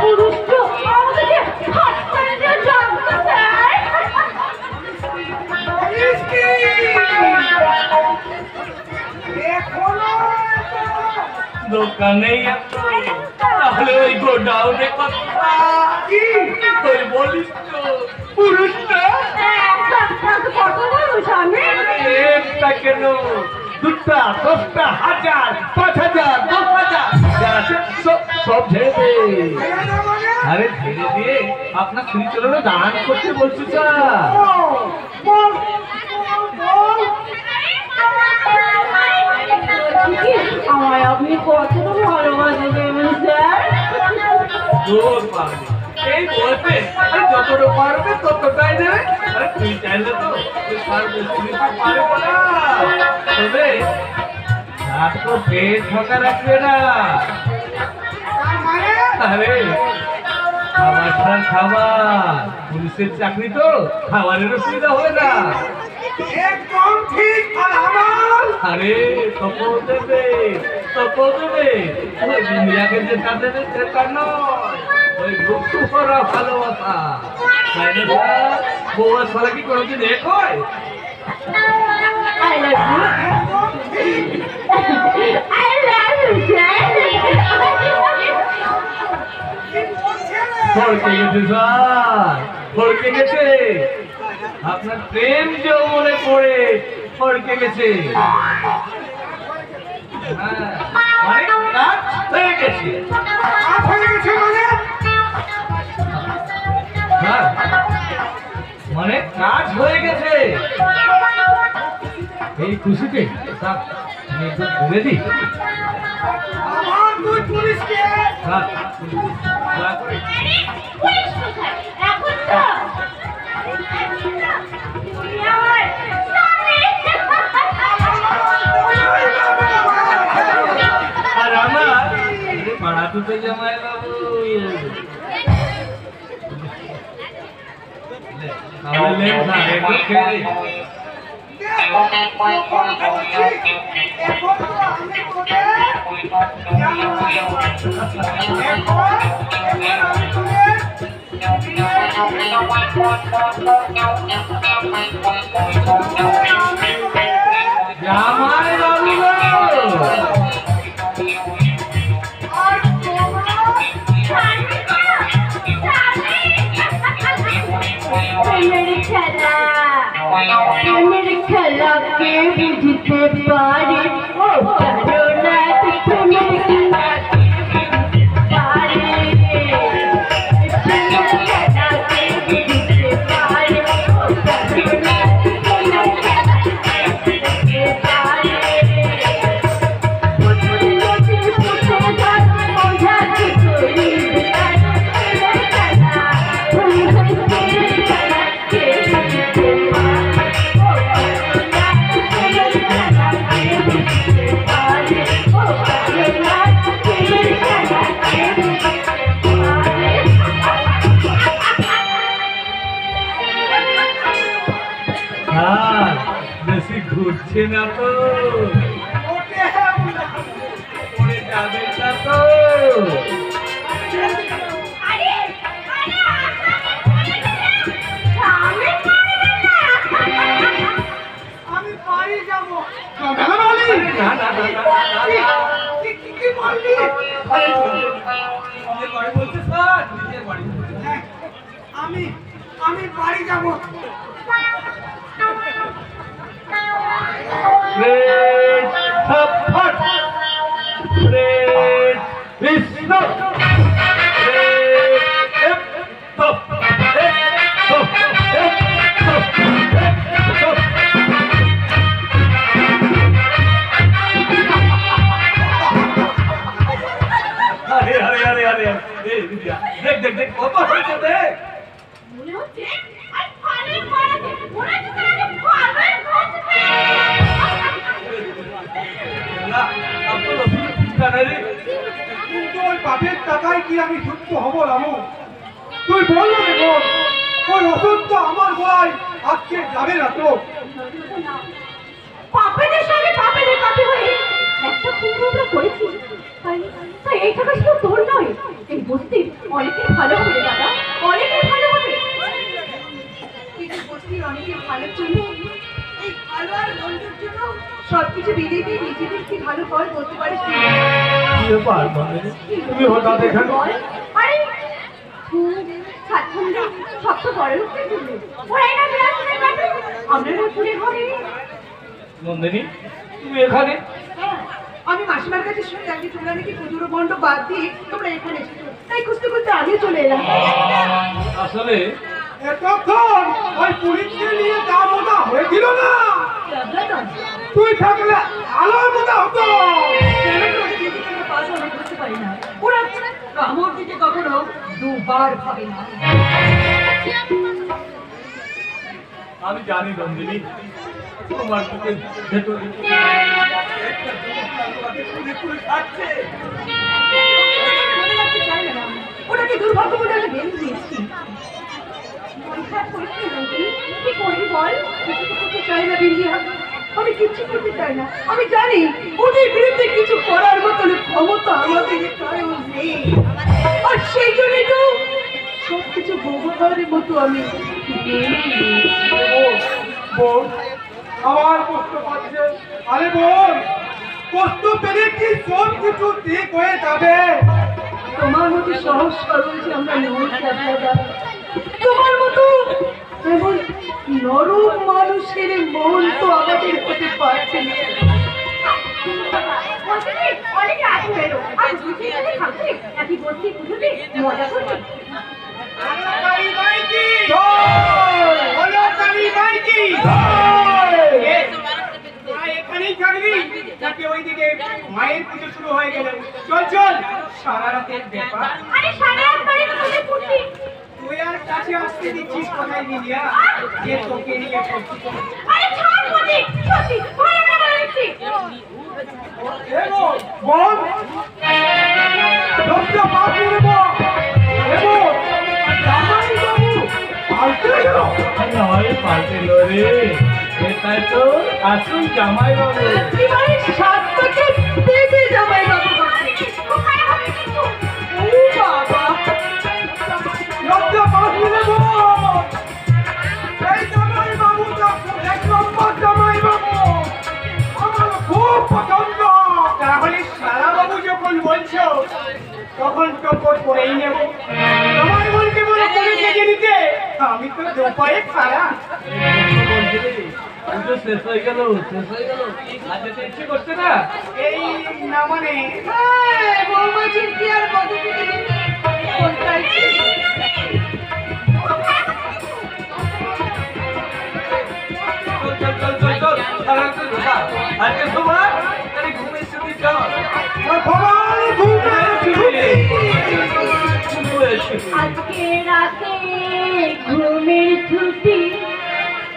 পুরুষ আমাকে হাত করে দিয়ে জানতো স্যার। দোকানে তাহলে ওই গোডাউনে কথা কি তুই বলিস তো? পুরুষটা একটা কেন, দুটা, 10টা, 1000, 5000, 10,000 যা আছে সব ঝেড়ে দে। আরে ঝেড়ে দিয়ে আপনার শ্রীচরণে দান করতে বলছি স্যার। আমায় আপনি কতটা ভালোবাসা দেবেন স্যার? জোর পারবে এই বলতে, আরে যতটা পারবে ততটাই দেবে। আরে তুই চাইলে তো তুই পারবে, তুই তো পারবো না। তবে রাত তো পেট ফাঁকা রাখবে না। আরে খাবার খাবার, পুলিশের চাকরি তো খাবারের অসুবিধা হবে না। একদম ঠিক। আর আমার আরে তপো দেবে, তপো দেবে। ওই দুনিয়াকে যেটা দেবে সেটা নয়, ওই গুপ্ত করা ভালোবাসা। তাই না স্যার? বউয়া ছাড়া কি কোনোদিন এক হয়? I love you. I love you, sir. ভড়কে গেছে স্যার, ভড়কে গেছে। আপনার প্রেম যৌবনে পড়ে ভড়কে গেছে। মানে কাজ হয়ে গেছে স্যার, মানে কাজ হয়ে গেছে। এই খুশিতে স্যার আমি একটু বলে দিই আমার দুই পুলিশকে স্যার, স্যার পুলিশ কোথায়? এখন তো তুমি আমার স্বামী। আর আমার পাড়া দুটো জামাই বাবু। তাহলে স্যার একটু খেয়ে জামাই বাবু গো। मेरी खेला के बुझते पारी ओ करुणा मेरी खेला के बुझते पारी खेला के बुझते पारी ओ करुणा मेरी खेला के बुझते पारी বেশি ঘুরছে না তো, পড়ে যাবে না তো। আমি বাড়ি যাবো। দেখ কত হয়েছে দেখ। মনে হচ্ছে আর ফালের মারাতে মনে হচ্ছে তারা ফালের ঘষবে। না আপনি চিন্তা নাই রে, কিন্তু ওই বাপের টাকায় কি আমি যুক্ত হবো রামু? তুই বললো রে বোন, ওই ওষুধটা আমার গলায় আজকে যাবে না তো। পাপেদের সঙ্গে পাপেদের পাপে হয়ে একটা পুরো আমরা করেছি, তাই এই টাকা শুধু তোর নয়, এই বস্তির অনেকের ভালো হবে দাদা, অনেকের ভালো হবে। কিন্তু বস্তির অনেকের ভালোর জন্য, এই ভালো আর মন্দের জন্য সবকিছু বিধি দিয়ে নিজেদের কি ভালো ফল বলতে পারিস না। তুমি হঠাৎ এখানে? আরে ছাত্ররা সব তো বড় লোকদের জন্য, ওরাই না বিরাজনের কাছে, আমরা নতুনের ঘরে। নন্দিনী তুমি এখানে? আমি মাসিমার কাছে শুনে জানি তোমরা নাকি পুজোর বন্ধ বাদ দিয়ে তোমরা এখানে এসেছো, তাই খুঁজতে খুঁজতে আমিও চলে এলাম। আসলে এতক্ষণ ওই পুলিশকে নিয়ে যা মোটা হয়েছিল না, তুই থাকলে আলো মোটা হতো। বুঝতে পারি না, ওরা কামড় দিতে কখনো দুবার ভাবে না। আমি জানি নন্দিনী, তোমার বুকে ভেতরে ওটাকে দুর্ভাগ্য বলে আমি বেঁধে দিয়েছি। কি করবি বল? কিছু করতে চাই না বিন্দিয়া, আমি কিচ্ছু করতে চাই না। আমি জানি ওদের বিরুদ্ধে কিছু করার মতন ক্ষমতা আমাদের কারো নেই, আর সেই জন্যই তো সবকিছু ভগবানের মতো আমি বোন আমার কষ্ট পাচ্ছে। আরে বোন, কষ্ট পেলে কি সব কিছু ঠিক হয়ে যাবে? তোমার মতো সহজ সরল যে আমরা নই দাদা, তোমার মতো এমন নরম মানুষের মন তো আমাদের হতে পারছে না। মজা করবে এখানেই থাকবি নাকি ওইদিকে মায়ের পুজো শুরু হয়ে গেল? চল চল, সারা রাতের ব্যাপার। তুই আর কাছে আসতে দিচ্ছিস কোথায় মিলিয়া, যে তোকে নিয়ে করছি। বোন লোকটা মাফি নেব এবং জামাইবাবু পাল্টে গেল। নয় পাল্টেল রে, এটাই তো আসল জামাইবাবু। সাতটাকে দেবে জামাইবাবু। লোকটা মাফি নেব, এই জামাইবাবুটা এক নম্বর জামাইবাবু, আমার খুব পছন্দ। তাহলে সারা বাবু যখন বলছো তখন টপর করেই নেব। তোমার বলতে বলে করে থেকে দিতে আমি তো দোপায়ে খারা। শেষ হয়ে গেল, শেষ হয়ে গেল। আজকে তো ইচ্ছে করছে না। এই না মানে বৌমাজির কি আর কত আজকে তোমার ঘুমের ছুটি চল। আজকে রাতে ঘুমের ছুটি,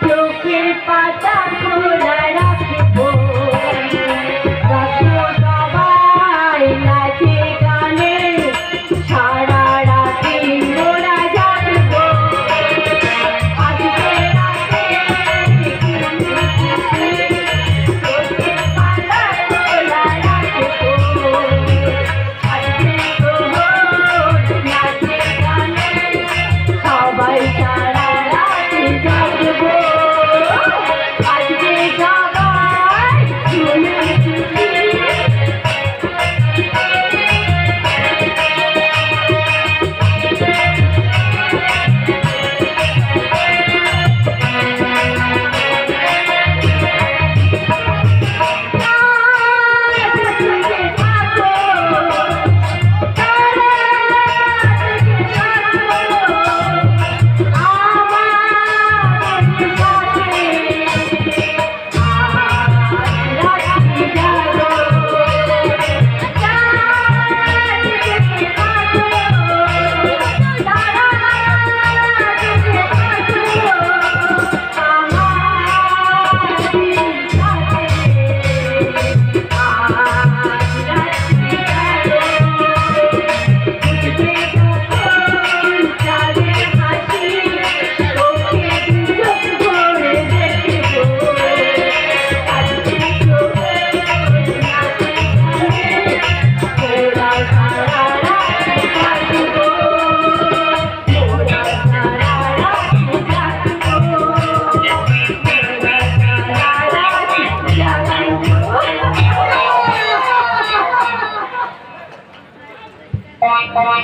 চোখের পাতা খোলা রাখবো, সবাই নাচে গানে সারা রাতে ওরা জাগবো। আজকে রাতে চোখের পাতা খোলা রাখবো, আজকে তো নাচে গানে সবাই সারা রাতে জাগবো। আজকে সবাই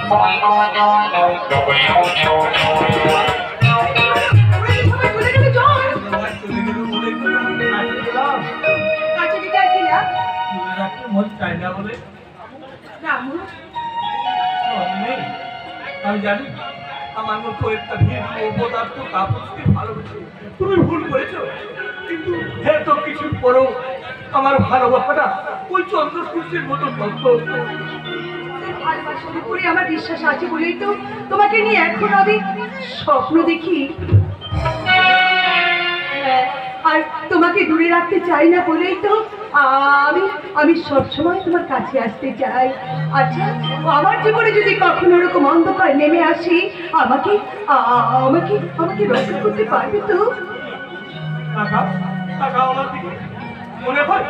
সবাই চলে গেলে চল। কাছে দিতে আর কি লাভ? মন চায় না বলে রামু, আমি জানি আমার মতো একটা ভিড় পদার্থ কাপড়কে ভালোবেসে তুমি ভুল করেছো, কিন্তু এত কিছুর পরেও আমার ভালোবাসাটা ওই চন্দ্র সূর্যের মতো তত্ত্ব। ভালোবাসার উপরে আমার বিশ্বাস আছে বলেই তো তোমাকে নিয়ে এখন আমি স্বপ্ন দেখি। আর তোমাকে দূরে রাখতে চাই না বলেই তো আমি সবসময় তোমার কাছে আসতে চাই। আচ্ছা, আমার জীবনে যদি কখনো এরকম অন্ধকার নেমে আসি, আমাকে আমাকে আমাকে রক্ষা করতে পারবে তো? টাকা টাকা আমার দিকে মনে হয়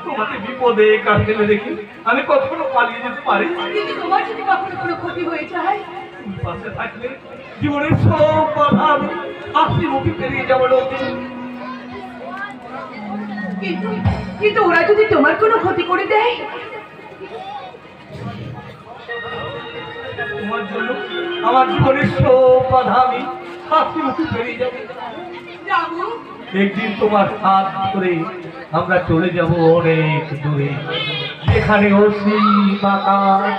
তোমাকে বিপদে কাঁদতে দেখি আমি কখনো পালিয়ে যেতে পারি। কিন্তু তোমার যদি কখনো কোনো ক্ষতি হয়ে যায়, তুমি পাশে থাকলে জীবনের সব কথা আমি হাসি মুখে পেরিয়ে যাবো লোকে। কিন্তু কিন্তু ওরা যদি তোমার কোনো ক্ষতি করে দেয়? তোমার জন্য আমার জীবনের সব বাধা আমি হাসি মুখে পেরিয়ে যাবো। রামু, একদিন তোমার হাত ধরে আমরা চলে যাব অনেক দূরে, যেখানে অসীম আকাশ